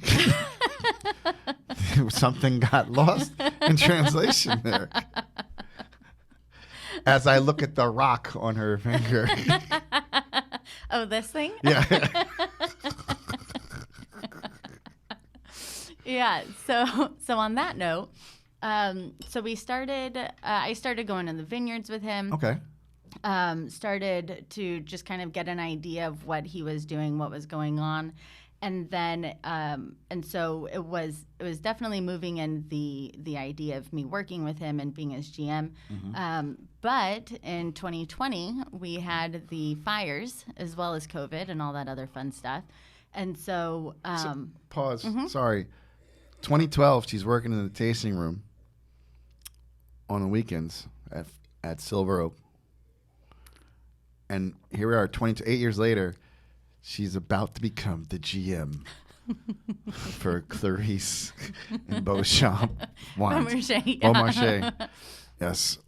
Something got lost in translation there. As I look at the rock on her finger. Oh, this thing? Yeah. Yeah. So on that note, so we started. I started going to the vineyards with him. Okay. Started to just kind of get an idea of what he was doing, what was going on, and then and so it was definitely moving in the idea of me working with him and being his GM. Mm-hmm. But in 2020 we had the fires as well as COVID and all that other fun stuff, and so, pause. Mm-hmm. Sorry. 2012. She's working in the tasting room on the weekends at Silver Oak. And here we are, 8 years later. She's about to become the GM for Clarice and Beauchamp wines. Beaumarchais. Beaumarchais. Yes.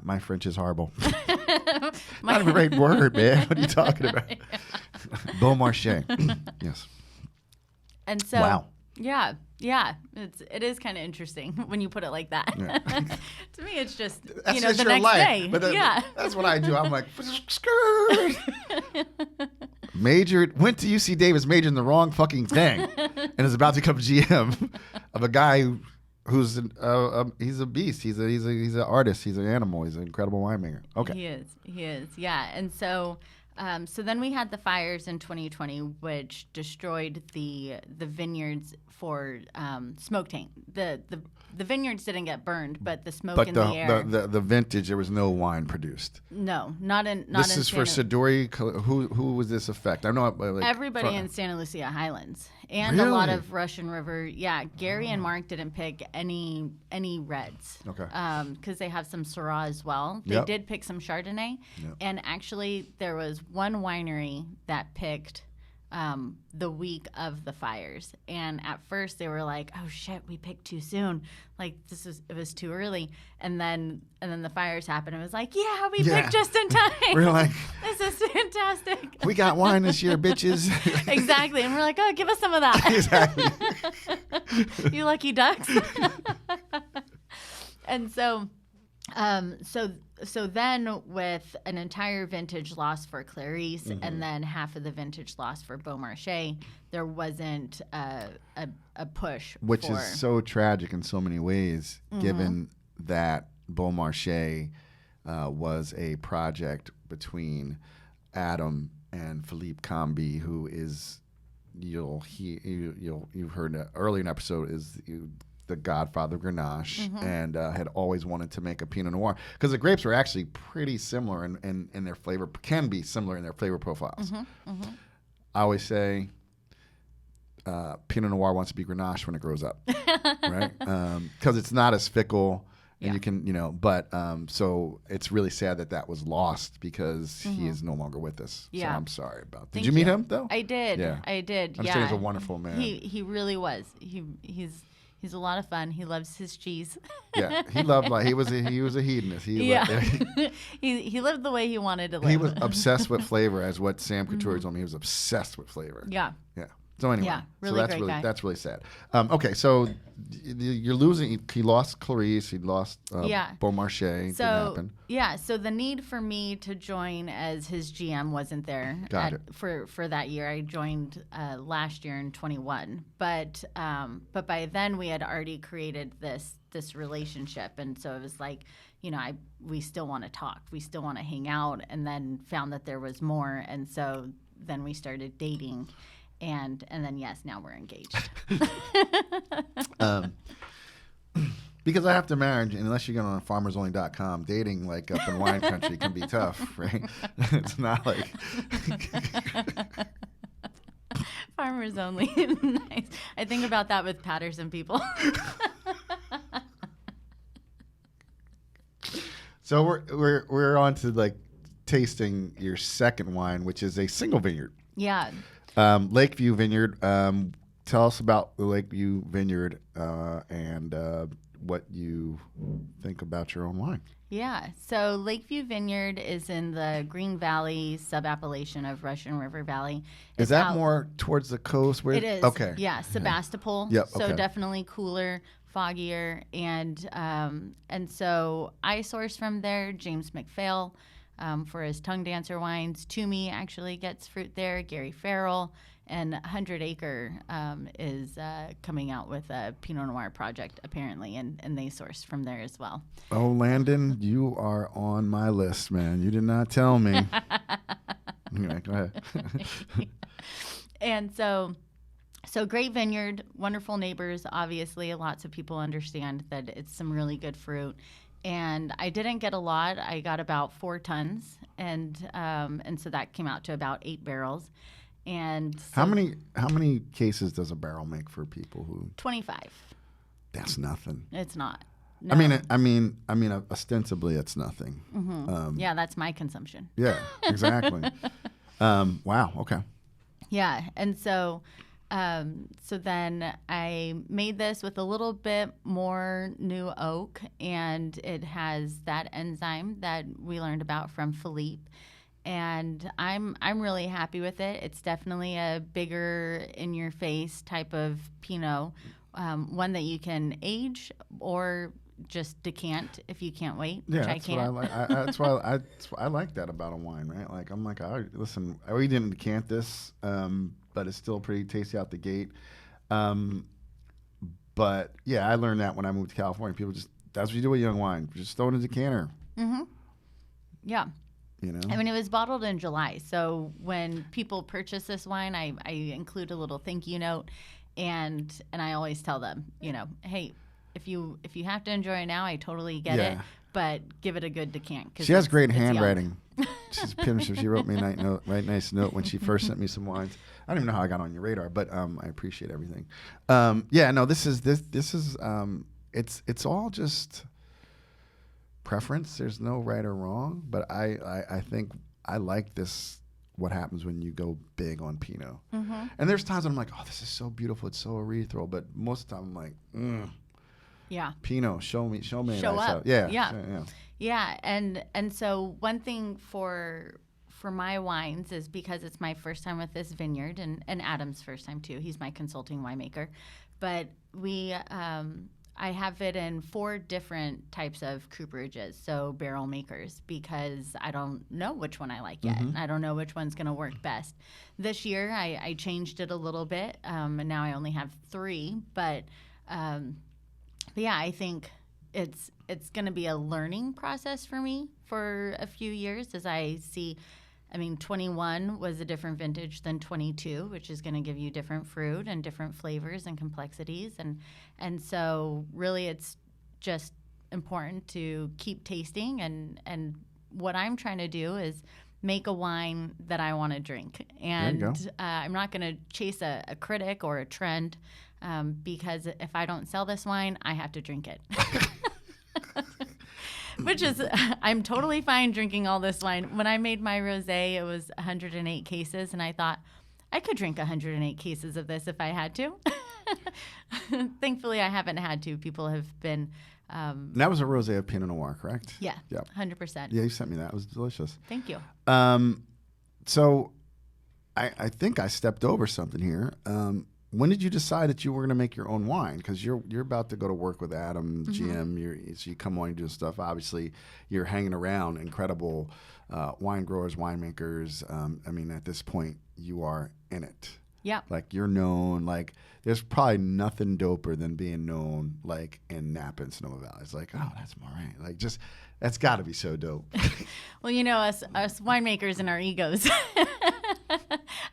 My French is horrible. Not a great word, man. What are you talking about? Beaumarchais. Yes. And so, wow. Yeah, it is kind of interesting when you put it like that. Yeah. To me, it's just That's the just your next life. day. But Yeah, that's what I do. I'm like, skirt. Went to UC Davis, majored in the wrong fucking thing, and is about to become GM of a guy who's he's a beast. He's an artist. He's an animal. He's an incredible winemaker. Okay. He is. Yeah, and so. So then we had the fires in 2020, which destroyed the vineyards for smoke taint. The vineyards didn't get burned, but the smoke in the air. the vintage, there was no wine produced. No, not in. This is for Siduri. Who was this affect? I know everybody in Santa Lucia Highlands and Really? a lot of Russian River. Yeah, Gary and Mark didn't pick any reds. Okay. Because they have some Syrah as well. They Yep. did pick some Chardonnay, Yep. and actually there was one winery that picked the week of the fires. And at first they were like, "Oh shit, we picked too soon. Like it was too early." And then the fires happened. It was like, "Yeah, we picked just in time." We're like, "This is fantastic." we got wine this year, bitches. Exactly. And we're like, "Oh, give us some of that." Exactly. You lucky ducks. And so then with an entire vintage lost for Clarice and then half of the vintage lost for Beaumarchais, there wasn't a push. Which is so tragic in so many ways, given that Beaumarchais was a project between Adam and Philippe Combi, who is you've heard earlier in the episode is the godfather of Grenache, and had always wanted to make a Pinot Noir because the grapes are actually pretty similar in their flavor, can be similar in their flavor profiles. I always say Pinot Noir wants to be Grenache when it grows up, right? Because it's not as fickle, and you can, but so it's really sad that was lost because he is no longer with us. Yeah. So I'm sorry about that. Thank Did you meet him though? I did. Yeah. I did. I'm yeah. sure he's a wonderful man. He really was. He's a lot of fun. He loves his cheese. Yeah, he loved he was a hedonist. He he lived the way he wanted to live. He was obsessed with flavor, as what Sam Couture told me. He was obsessed with flavor. Yeah. Yeah. So anyway, Yeah, really great guy. That's really sad. Okay, so you're losing. He lost Clarice. He lost Beaumarchais. Didn't happen. Yeah. So the need for me to join as his GM wasn't there. Got it. For that year. I joined last year in 21, but by then we had already created this relationship, and so it was like, we still want to talk, we still want to hang out, and then found that there was more, and so then we started dating. And then yes, now we're engaged. Because I have to imagine, unless you get on farmersonly.com, dating like up in wine country can be tough, right? It's not like Farmers only. Nice. I think about that with Patterson people. So we're on to like tasting your second wine, which is a single vineyard. Yeah. Lakeview Vineyard. Tell us about the Lakeview Vineyard and what you think about your own wine. Yeah. So Lakeview Vineyard is in the Green Valley sub-appellation of Russian River Valley. Is that more towards the coast? It is. Okay. Yeah, Sebastopol. Yep. So okay. definitely cooler, foggier, and so I source from there. James McPhail for his tongue dancer wines. Toomey actually gets fruit there. Gary Farrell. And 100 Acre is coming out with a Pinot Noir project, apparently, and they source from there as well. Oh, Landon, you are on my list, man. You did not tell me. Okay, go ahead. And so great vineyard, wonderful neighbors, obviously. Lots of people understand that it's some really good fruit. And I didn't get a lot. I got about 4 tons, and so that came out to about 8 barrels. And so how many cases does a barrel make for people who? 25. That's nothing. It's not. No. I mean, ostensibly it's nothing. Mm-hmm. Yeah, that's my consumption. Yeah, exactly. Wow. Okay. Yeah, and so then I made this with a little bit more new oak, and it has that enzyme that we learned about from Philippe. And I'm really happy with it. It's definitely a bigger, in-your-face type of Pinot, one that you can age or just decant if you can't wait. Yeah, which that's I can't. what I like. That's why I like that about a wine, right? Like I'm like, listen, we didn't decant this, but it's still pretty tasty out the gate. But yeah, I learned that when I moved to California. People that's what you do with young wine. Just throw it in a decanter. Mm-hmm. Yeah. You know? I mean, it was bottled in July, so when people purchase this wine, I include a little thank you note, and I always tell them, hey, if you have to enjoy it now, I totally get it, but give it a good decant. She has great handwriting. She wrote me a nice note when she first sent me some wines. I don't even know how I got on your radar, but I appreciate everything. This is it's all just preference. There's no right or wrong, but I think I like this. What happens when you go big on Pinot? Mm-hmm. And there's times when I'm like, oh, this is so beautiful. It's so erythral. But most of the time I'm like, yeah, Pinot, show me. Show up. Yeah. And so one thing for my wines is because it's my first time with this vineyard, and Adam's first time too. He's my consulting winemaker, but I have it in 4 different types of cooperages, so barrel makers, because I don't know which one I like yet. Mm-hmm. I don't know which one's going to work best. This year, I changed it a little bit, and now I only have 3. But yeah, I think it's going to be a learning process for me for a few years as I see. I mean, 21 was a different vintage than 22, which is going to give you different fruit and different flavors and complexities. And so really it's just important to keep tasting. And what I'm trying to do is make a wine that I want to drink. And I'm not going to chase a critic or a trend because if I don't sell this wine, I have to drink it. Which is, I'm totally fine drinking all this wine. When I made my rosé, it was 108 cases, and I thought I could drink 108 cases of this if I had to. Thankfully, I haven't had to. People have been. That was a rosé of Pinot Noir, correct? Yeah. 100%. Yeah, you sent me that. It was delicious. Thank you. So, I think I stepped over something here. When did you decide that you were going to make your own wine? Because you're about to go to work with Adam, GM. Mm-hmm. So you come on and do stuff. Obviously, you're hanging around incredible wine growers, winemakers. I mean, at this point, you are in it. Yeah. Like, you're known. Like, there's probably nothing doper than being known, like, in Napa and Sonoma Valley. It's like, oh, that's Moret. Like, just, that's got to be so dope. Well, us winemakers and our egos.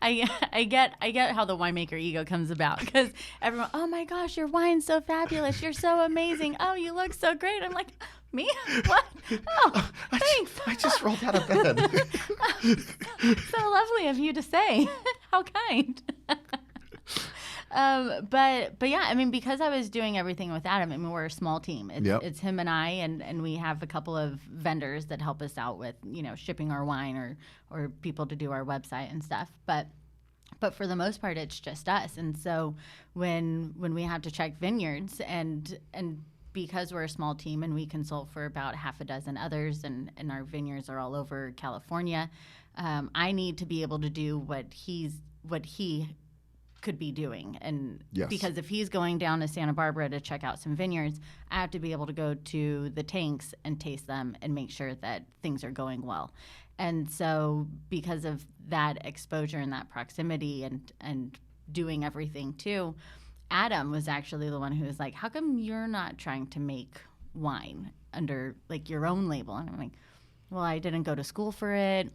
I get how the winemaker ego comes about, because everyone, oh my gosh, your wine's so fabulous, you're so amazing, oh, you look so great. I'm like, me? What? Oh, thanks. I just rolled out of bed. So lovely of you to say. How kind. But yeah, I mean, because I was doing everything with Adam, I mean, we're a small team. It's him and I, and we have a couple of vendors that help us out with, shipping our wine or people to do our website and stuff. But for the most part, it's just us. And so when we have to check vineyards and because we're a small team and we consult for about half a dozen others, and our vineyards are all over California, I need to be able to do what he could be doing. And because if he's going down to Santa Barbara to check out some vineyards, I have to be able to go to the tanks and taste them and make sure that things are going well. And so because of that exposure and that proximity and doing everything too, Adam was actually the one who was like, how come you're not trying to make wine under like your own label? And I'm like, well, I didn't go to school for it.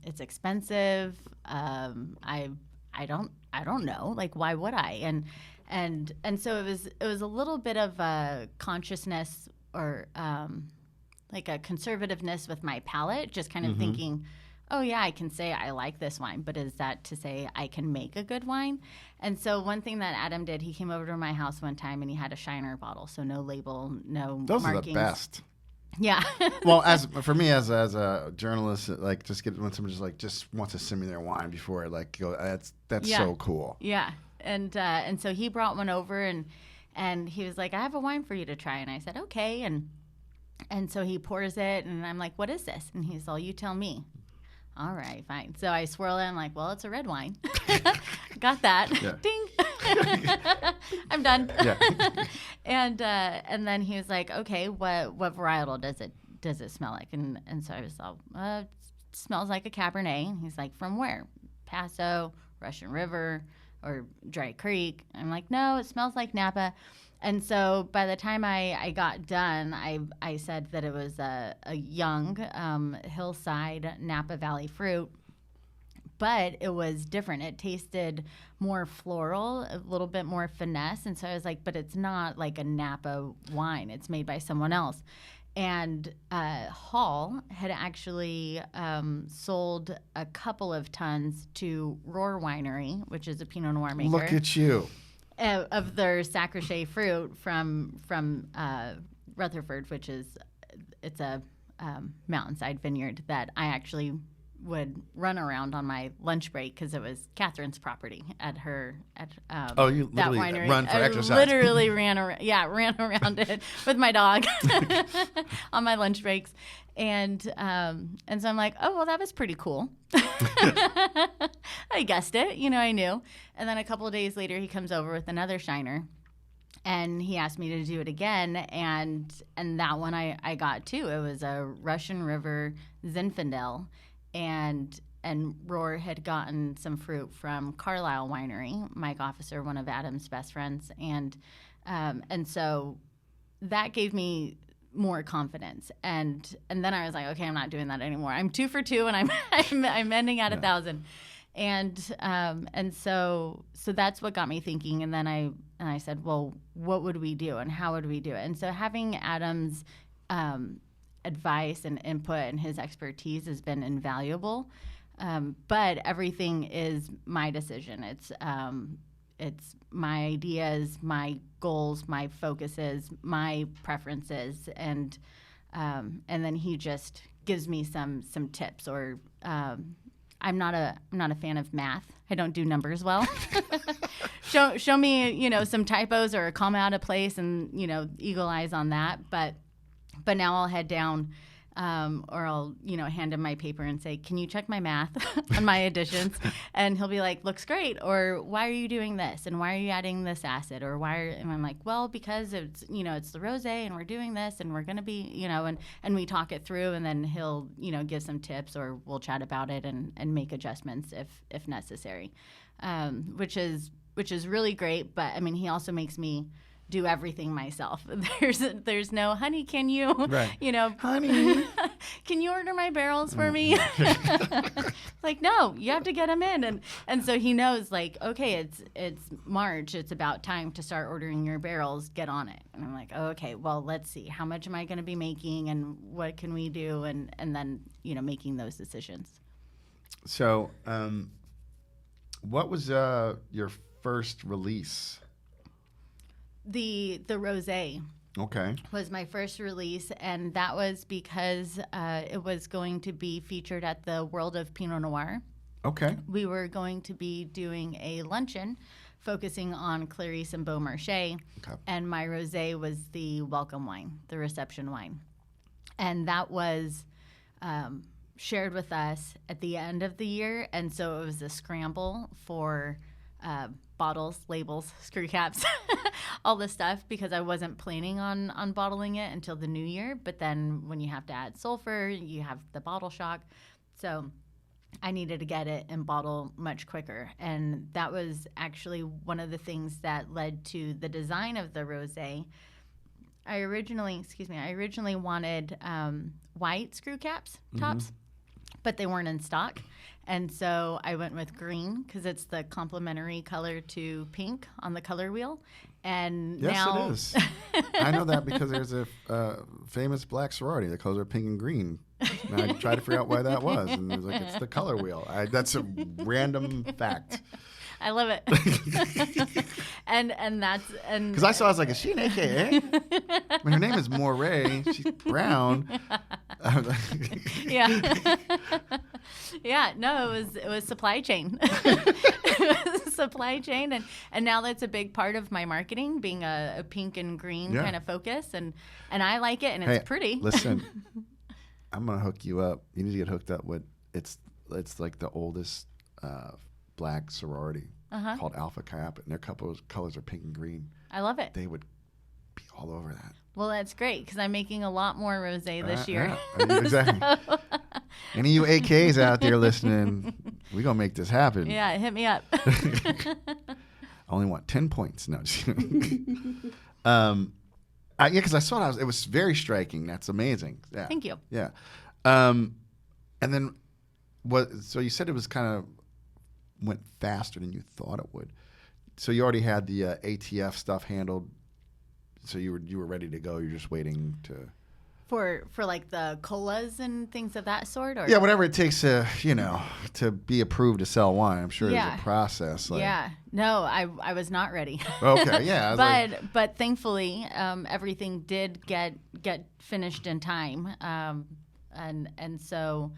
It's expensive. I don't know. Like, why would I? And so it was a little bit of a consciousness or like a conservativeness with my palate, just kind of thinking, oh yeah, I can say I like this wine, but is that to say I can make a good wine? And so one thing that Adam did, he came over to my house one time and he had a Shiner bottle, so no label, no Those markings. are the best. Yeah. Well, for me as a journalist, like when someone just wants to send me their wine before I go, that's so cool. Yeah. And so he brought one over and he was like, I have a wine for you to try. And I said, okay. And so he pours it and I'm like, what is this? And he's all, you tell me. All right, fine. So I swirl it. I'm like, well, it's a red wine. Got that. Yeah. Ding. I'm done. Yeah. And then he was like, okay, what varietal does it smell like? And so I was all, it smells like a Cabernet. And he's like, from where? Paso, Russian River, or Dry Creek. I'm like, no, it smells like Napa. And so by the time I got done, I said that it was a young hillside Napa Valley fruit, but it was different. It tasted more floral, a little bit more finesse. And so I was like, but it's not like a Napa wine. It's made by someone else. And Hall had actually sold a couple of tons to Rohr Winery, which is a Pinot Noir maker. Look at you. Of their Sacrochet fruit from Rutherford, which is it's a mountainside vineyard that I actually would run around on my lunch break because it was Catherine's property at you that literally winery. run for exercise. Literally ran around it with my dog on my lunch breaks, and so I'm like, oh well, that was pretty cool. I guessed it, I knew. And then a couple of days later, he comes over with another Shiner, and he asked me to do it again, and that one I got too. It was a Russian River Zinfandel, and Rohr had gotten some fruit from Carlisle Winery, Mike Officer, one of Adam's best friends, and so that gave me more confidence, and then I was like, okay, I'm not doing that anymore. I'm 2 for 2, and I'm ending at 1,000, and so that's what got me thinking. And then I said, well, what would we do, and how would we do it? And so having Adam's advice and input and his expertise has been invaluable. But everything is my decision. It's my ideas, my goals, my focuses, my preferences, and then he just gives me some tips. Or I'm not a fan of math. I don't do numbers well. Show me some typos or a comma out of place, and eagle eyes on that. But now I'll head down. Or I'll, hand him my paper and say, can you check my math on my additions? And he'll be like, looks great. Or why are you doing this? And why are you adding this acid? Or and I'm like, well, because it's, it's the rosé and we're doing this and we're going to be, and we talk it through, and then he'll, give some tips, or we'll chat about it and make adjustments if necessary, which is really great. But I mean, he also makes me do everything myself. There's no, honey, can you, Right. honey, can you order my barrels for me? Like, no, you have to get them in. And so he knows, like, okay, it's March. It's about time to start ordering your barrels. Get on it. And I'm like, oh, okay, well, let's see. How much am I going to be making and what can we do? And then, making those decisions. So, what was your first release? The rosé. Okay. Was my first release, and that was because it was going to be featured at the World of Pinot Noir. Okay. We were going to be doing a luncheon focusing on Clarice and Beaumarchais, and my rosé was the welcome wine, the reception wine. And that was shared with us at the end of the year, and so it was a scramble for bottles, labels, screw caps, all this stuff, because I wasn't planning on bottling it until the new year. But then when you have to add sulfur, you have the bottle shock. So I needed to get it in bottle much quicker. And that was actually one of the things that led to the design of the rosé. I originally wanted white screw caps, tops, but they weren't in stock. And so I went with green because it's the complementary color to pink on the color wheel. And yes, now it is. I know that because there's a famous black sorority that calls her pink and green. And I tried to figure out why that was. And it was like, it's the color wheel. That's a random fact. I love it. and that's because I was like, is she an AKA? When her name is Morét, she's brown. Yeah. Yeah. No, it was supply chain. It was supply chain, and now that's a big part of my marketing, being a pink and green kind of focus, and I like it, and it's pretty. Listen, I'm gonna hook you up. You need to get hooked up with it's like the oldest black sorority called Alpha Chi Alpha, and their colors are pink and green. I love it. They would be all over that. Well, that's great because I'm making a lot more rosé this year. Yeah. Exactly. So. Any of you AKs out there listening, we're going to make this happen. Yeah, hit me up. I only want 10 points. No, because I saw it. It was very striking. That's amazing. Yeah. Thank you. Yeah. And then, so you said it was kind of went faster than you thought it would. So you already had the ATF stuff handled. So you were ready to go. You're just waiting to for like the colas and things of that sort, or whatever it takes to to be approved to sell wine. I'm sure there's a process. No, I was not ready. Okay, yeah. But thankfully everything did get finished in time, and so.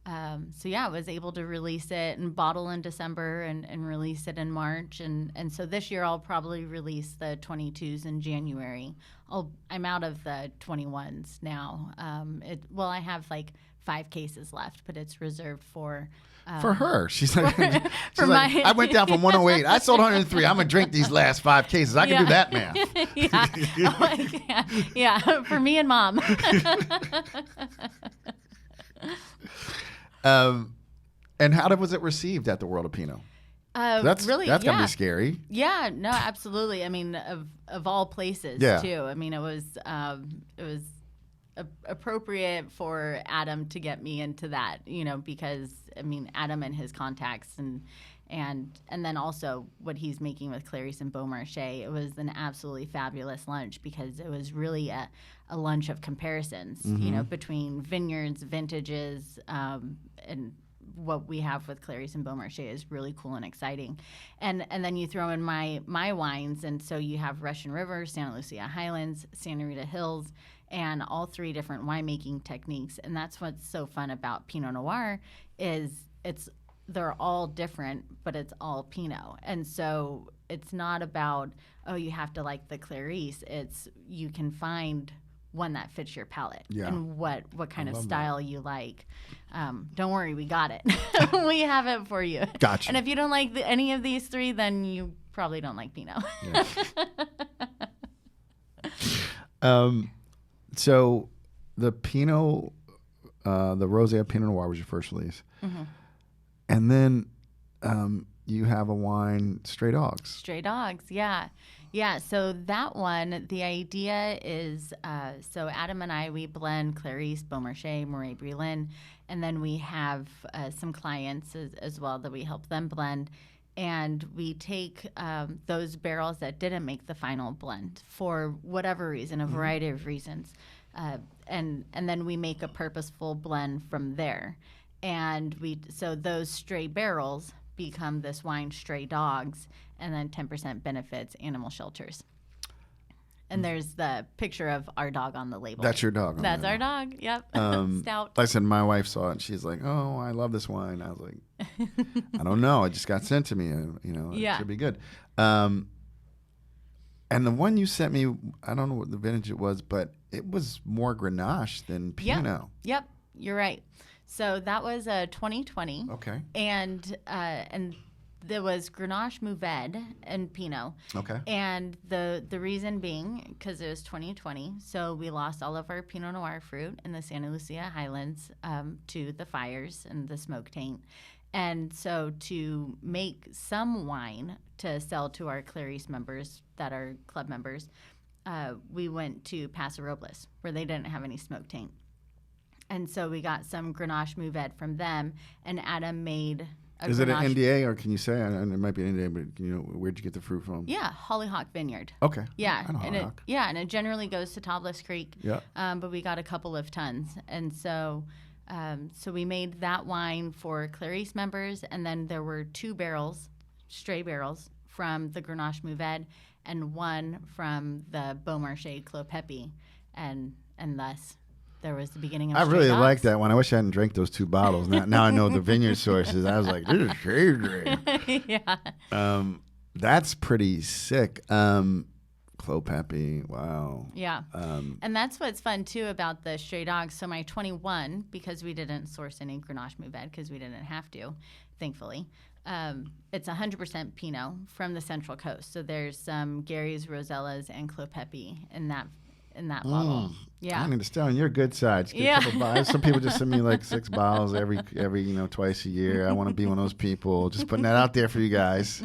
I was able to release it and bottle in December and release it in March. And so this year I'll probably release the 22s in January. I'm out of the 21s now. I have like 5 cases left, but it's reserved for her. She's like, I went down from 108. I sold 103. I'm going to drink these last 5 cases. I can do that math. Yeah, for me and Mom. And how was it received at the World of Pinot? That's gonna be scary. Yeah, no, absolutely. I mean, of all places, too. I mean, it was appropriate for Adam to get me into that, because I mean, Adam and his contacts and then also what he's making with Clarice and Beaumarchais. It was an absolutely fabulous lunch because it was really a lunch of comparisons, between vineyards, vintages, and what we have with Clarice and Beaumarchais is really cool and exciting. And then you throw in my wines, and so you have Russian River, Santa Lucia Highlands, Santa Rita Hills, and all 3 different winemaking techniques. And that's what's so fun about Pinot Noir is they're all different, but it's all Pinot. And so it's not about, you have to like the Clarice. It's you can find one that fits your palate and what kind of style you like. Don't worry, we got it. We have it for you. Gotcha. And if you don't like any of these 3, then you probably don't like Pinot. Yeah. So the Pinot, the Rosé Pinot Noir was your first release. Mm-hmm. And then you have a wine, Stray Dogs. Stray Dogs, yeah. Yeah, so that one, the idea is, so Adam and I, we blend Clarice, Beaumarchais, Morét Brealynn, and then we have some clients as well that we help them blend. And we take those barrels that didn't make the final blend for whatever reason, a variety of reasons. And then we make a purposeful blend from there. And so those stray barrels become this wine, Stray Dogs, and then 10% benefits animal shelters. And there's the picture of our dog on the label. That's your dog. That's our dog. Yep. Stout. Like I said, my wife saw it and she's like, "Oh, I love this wine." I was like, "I don't know. It just got sent to me. It should be good." And the one you sent me, I don't know what the vintage it was, but it was more Grenache than Pinot. Yep. You're right. So that was a 2020. Okay. And there was Grenache, Mourvèdre, and Pinot. Okay. And the reason being, because it was 2020, so we lost all of our Pinot Noir fruit in the Santa Lucia Highlands to the fires and the smoke taint. And so to make some wine to sell to our Clarice members that are club members, we went to Paso Robles, where they didn't have any smoke taint. And so we got some Grenache Mourvèdre from them, and Adam made a Is it an Grenache. NDA, or can you say? It might be an NDA, but where'd you get the fruit from? Yeah, Hollyhock Vineyard. Okay. Yeah, I know and Hollyhock. and it generally goes to Topless Creek. Yeah. But we got a couple of tons, and so we made that wine for Clarice members, and then there were 2 barrels, stray barrels from the Grenache Mourvèdre, and 1 from the Beaumarchais Clos Pepe, and thus there was the beginning of I Stray really Dogs. like that one. I wish I hadn't drank those 2 bottles. Now I know the vineyard sources. I was like, this is crazy. Yeah. That's pretty sick. Clos Pepe, wow. Yeah. And that's what's fun, too, about the Stray Dogs. So my 21, because we didn't source any Grenache Mourvèdre because we didn't have to, thankfully, it's 100% Pinot from the Central Coast. So there's some Gary's, Rosellas, and Clos Pepe in that bottle. Yeah. I need to stay on your good side. Just get a couple bottles. Some people just send me like 6 bottles every twice a year. I want to be one of those people. Just putting that out there for you guys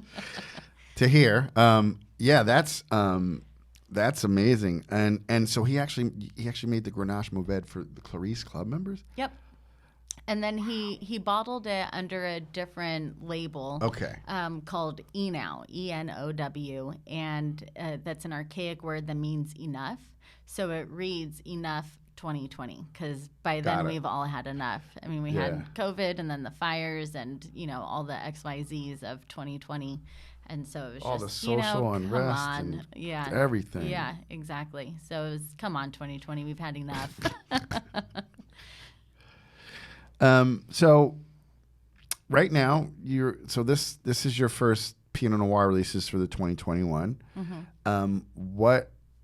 to hear. Yeah, that's amazing. And so he actually made the Grenache Mourvèdre for the Clarice Club members. Yep. And then he bottled it under a different label. Okay. Called Enow, ENOW, and that's an archaic word that means enough. So it reads enough 2020, because by then we've all had enough. I mean, we had COVID and then the fires and all the XYZs of 2020. And so it was all just, the social unrest and everything. Yeah, exactly. So it was, come on, 2020, we've had enough. So right now this is your first Pinot Noir releases for the 2021. Mm-hmm.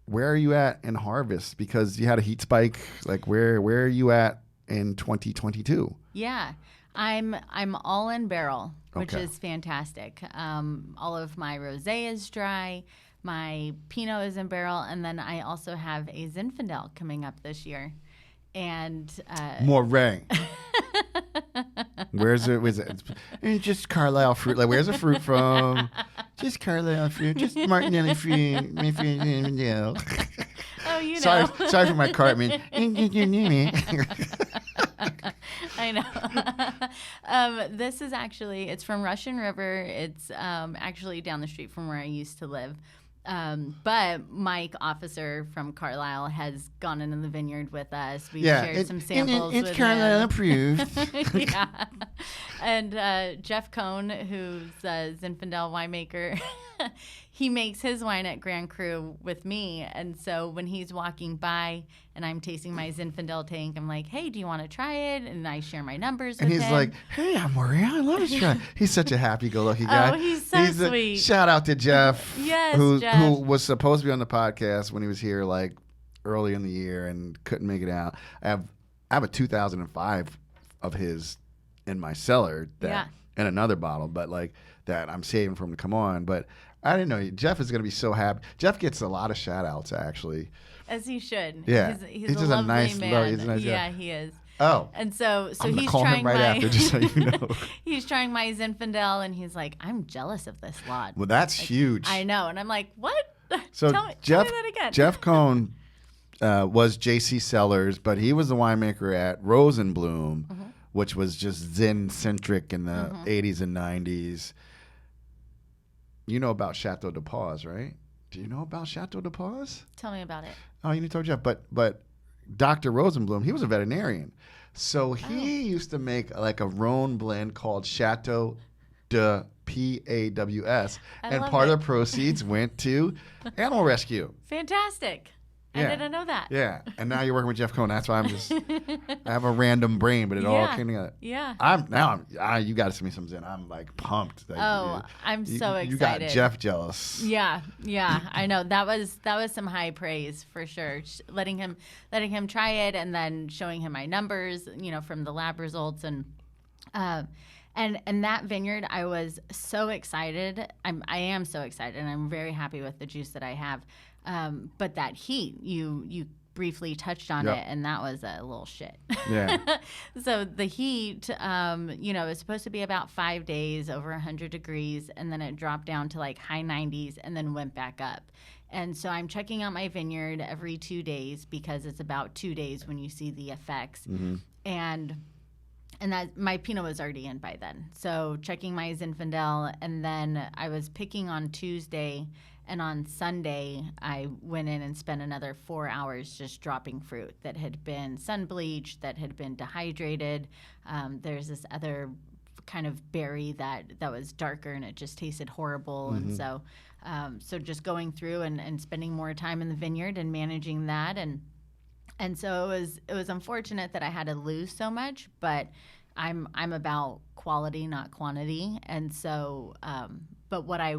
Where are you at in harvest? Because you had a heat spike. Like where are you at in 2022? Yeah. I'm all in barrel, which is fantastic. All of my rosé is dry. My Pinot is in barrel, and then I also have a Zinfandel coming up this year. And Moret. Where's it? It's just Carlisle fruit. Like, where's the fruit from? Just Carlisle fruit. Just Martinelli fruit. Oh, you know. Sorry for my car. I mean, I know. This is actually, it's from Russian River. It's actually down the street from where I used to live. But Mike, officer from Carlisle, has gone into the vineyard with us. We've shared some samples with him. It's Carlisle approved. Yeah. And Jeff Cohn, who's a Zinfandel winemaker, he makes his wine at Grand Cru with me. And so when he's walking by and I'm tasting my Zinfandel tank, I'm like, hey, do you want to try it? And I share my numbers with him. And he's like, hey, I'm Morét. I love this guy. He's such a happy-go-lucky guy. Oh, he's so sweet. Shout out to Jeff. Yes, who Jeff. Was supposed to be on the podcast when he was here like early in the year and couldn't make it out. I have a 2005 of his in my cellar and another bottle, but like that I'm saving for him to come on. But I didn't know Jeff is going to be so happy. Jeff gets a lot of shout outs, actually. As he should. Yeah. He's just a lovely nice man. he's a nice guy. Yeah, he is. Oh. And so I'm gonna he's call trying him right my after, just so you know. he's trying my Zinfandel, and he's like, I'm jealous of this lot. Well, that's huge. I know, and I'm like, what? So tell me Jeff that again. Jeff Cohn was J.C. Sellers, but he was the winemaker at Rosenblum, which was just Zen-centric in the 80s and 90s. You know about Chateau de Paz, right? Do you know about Chateau de Paz? Tell me about it. Oh, you need to talk to Jeff. But Dr. Rosenblum, he was a veterinarian. So he used to make like a Rhone blend called Chateau de Paws. And part of the proceeds went to animal rescue. Fantastic. I didn't know that. Yeah. And now you're working with Jeff Cohn. That's why I have a random brain, but it all came together. Yeah. You got to send me some Zen. I'm like pumped. I'm so excited. You got Jeff jealous. Yeah. I know. That was some high praise for sure. Letting him try it and then showing him my numbers, from the lab results and that vineyard, I was so excited. I am so excited, and I'm very happy with the juice that I have. But that heat, you briefly touched on it, and that was a little shit. Yeah. So the heat, is supposed to be about 5 days, over 100 degrees, and then it dropped down to like high 90s and then went back up. And so I'm checking out my vineyard every 2 days because it's about 2 days when you see the effects. And that my Pinot was already in by then. So checking my Zinfandel, and then I was picking on Tuesday, and on Sunday I went in and spent another 4 hours just dropping fruit that had been sun bleached, that had been dehydrated. There's this other kind of berry that was darker, and it just tasted horrible. And so just going through and spending more time in the vineyard and managing that, and so it was unfortunate that I had to lose so much, but I'm about quality, not quantity. And so, but what I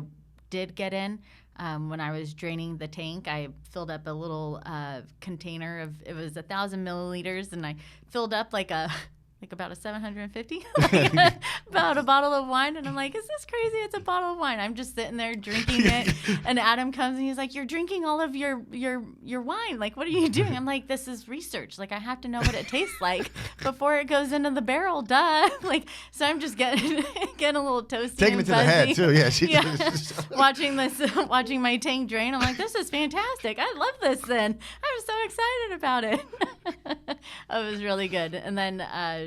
did get in, when I was draining the tank, I filled up a little container it was 1,000 milliliters, and I filled up like about a 750, about a bottle of wine. And I'm like, is this crazy? It's a bottle of wine. I'm just sitting there drinking it. And Adam comes and he's like, you're drinking all of your wine. Like, what are you doing? I'm like, this is research. Like, I have to know what it tastes like before it goes into the barrel. Duh. Like, so I'm just getting a little toasty. Taking it to the head too. Yeah. Watching my tank drain. I'm like, this is fantastic. I love this then. I'm so excited about it. It was really good. And then,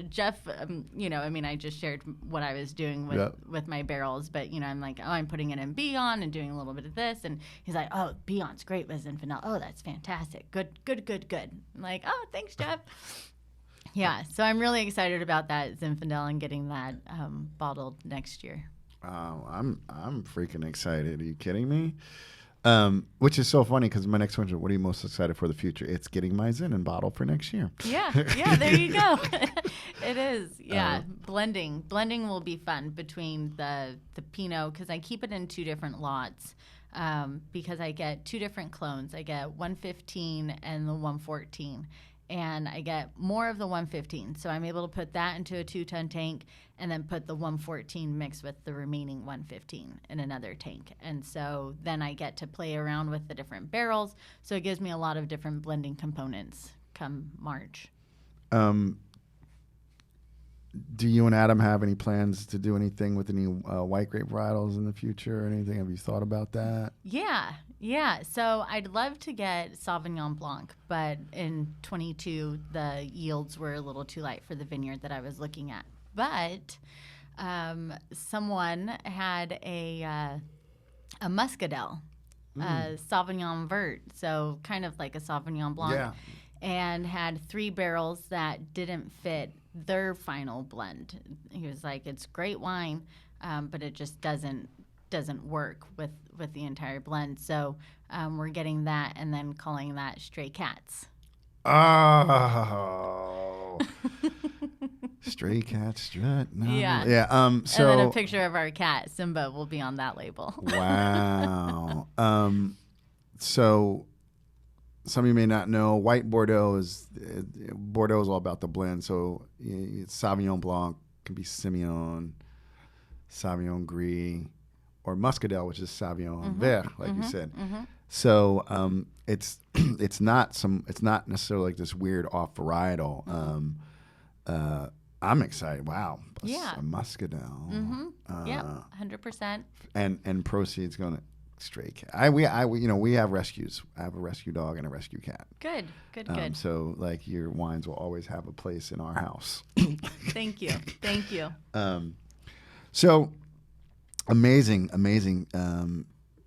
Jeff, I just shared what I was doing with my barrels, but, I'm like, I'm putting it in Beyond and doing a little bit of this. And he's like, oh, Beyond's great with Zinfandel. Oh, that's fantastic. Good. I'm like, oh, thanks, Jeff. Yeah. So I'm really excited about that Zinfandel and getting that bottled next year. I'm freaking excited. Are you kidding me? Which is so funny because my next question, what are you most excited for the future? It's getting my Zen in bottle for next year. Yeah, there you go. It is. Yeah, blending will be fun between the Pinot, because I keep it in 2 different lots, because I get 2 different clones. I get 115 and the 114. And I get more of the 115. So I'm able to put that into a 2-ton tank and then put the 114 mixed with the remaining 115 in another tank. And so then I get to play around with the different barrels. So it gives me a lot of different blending components come March. Do you and Adam have any plans to do anything with any white grape varietals in the future or anything? Have you thought about that? Yeah. So I'd love to get Sauvignon Blanc, but in 22, the yields were a little too light for the vineyard that I was looking at. But someone had a Muscadel, Sauvignon Vert, so kind of like a Sauvignon Blanc, and had 3 barrels that didn't fit their final blend. He was like, it's great wine, but it just doesn't work with the entire blend. So we're getting that and then calling that Stray Cats. Oh. Stray Cat Strut. No. Yeah. Yeah. So and then a picture of our cat, Simba, will be on that label. Wow. So some of you may not know, white Bordeaux is all about the blend. So it's Sauvignon Blanc, can be Semillon, Sauvignon Gris, or Muscadel, which is Sauvignon Vert, like you said. So it's not necessarily like this weird off varietal. I'm excited. Wow. Yeah. A muscadel. Yeah, 100%. And proceeds going to stray cat. We have rescues. I have a rescue dog and a rescue cat. Good. So like your wines will always have a place in our house. Thank you. So amazing.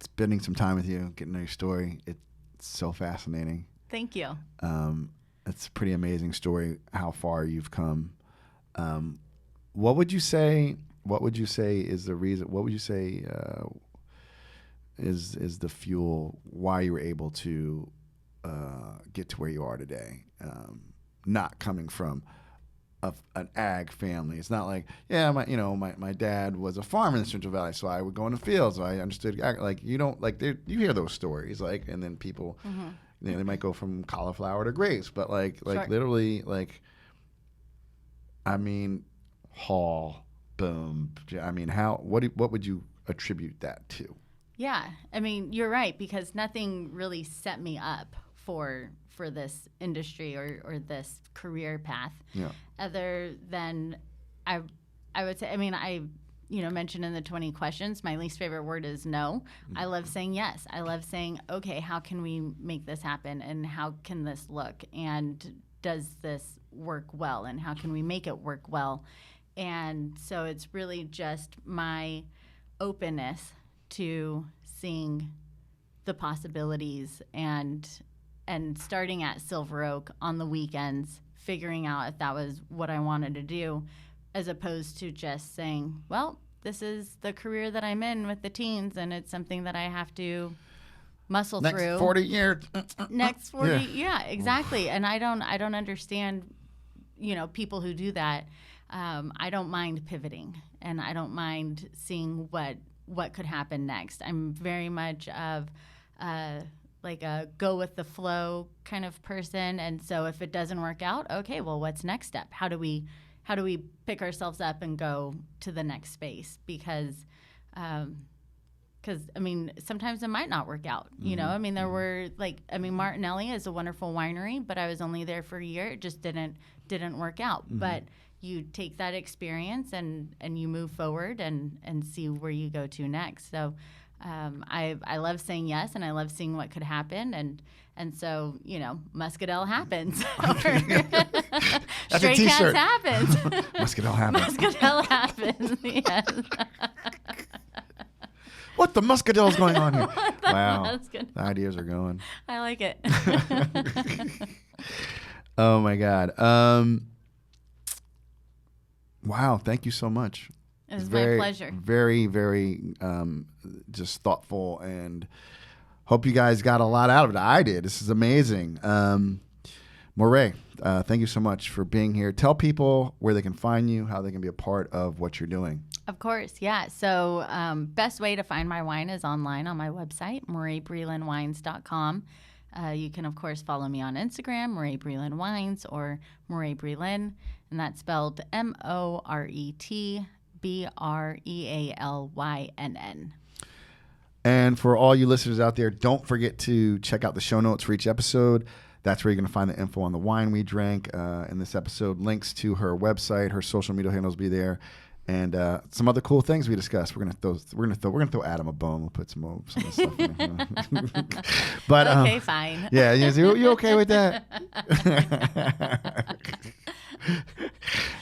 Spending some time with you, getting to know your story. It's so fascinating. Thank you. It's a pretty amazing story how far you've come. What would you say is the reason? What would you say is the fuel why you were able to get to where you are today? Not coming from an ag family. It's not like my dad was a farmer in the Central Valley, so I would go in the fields. So I understood like you don't like you hear those stories like, and then people they might go from cauliflower to grapes, but like Sure. literally like. I mean, Hall, boom. I mean, what would you attribute that to? Yeah, I mean, you're right, because nothing really set me up for this industry or this career path. Yeah. Other than I would say, I mean, I mentioned in the 20 questions, my least favorite word is no. I love saying yes. I love saying, okay, how can we make this happen, and how can this look, and does this work well, and how can we make it work well? And so it's really just my openness to seeing the possibilities and starting at Silver Oak on the weekends, figuring out if that was what I wanted to do, as opposed to just saying, well, this is the career that I'm in with the teens, and it's something that I have to muscle Next through. 40 years. Next 40, yeah, exactly. And I don't understand, people who do that. I don't mind pivoting, and I don't mind seeing what could happen next. I'm very much of like a go with the flow kind of person, and so if it doesn't work out, okay, well, what's next step? How do we pick ourselves up and go to the next space? Because I mean, sometimes it might not work out. I mean, there were Martinelli is a wonderful winery, but I was only there for a year. It just didn't work out. But you take that experience and you move forward and see where you go to next. So I love saying yes, and I love seeing what could happen, and so Muscadel happens. That's Stray a t-shirt. Cats happens. Muscadel happens. Muscadel happens. Yes. What the muscadel is going on here? Wow. Muscadel. The ideas are going. I like it. Oh my God. Wow. Thank you so much. It was my pleasure. Very, very just thoughtful, and hope you guys got a lot out of it. I did. This is amazing. Morét, thank you so much for being here. Tell people where they can find you, how they can be a part of what you're doing. Of course, yeah. So best way to find my wine is online on my website, moretbrealynwines.com. You can, of course, follow me on Instagram, Morét Brealynn Wines, or Morét Brealynn, and that's spelled MoretBrealynn. And for all you listeners out there, don't forget to check out the show notes for each episode. That's where you're going to find the info on the wine we drank in this episode. Links to her website, her social media handles will be there, and some other cool things we discussed. We're gonna throw Adam a bone. We'll put some stuff in there. But okay, fine. Yeah, you okay with that?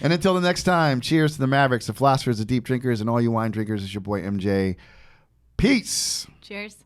And until the next time, cheers to the Mavericks, the philosophers, the deep drinkers, and all you wine drinkers. It's your boy MJ. Peace. Cheers.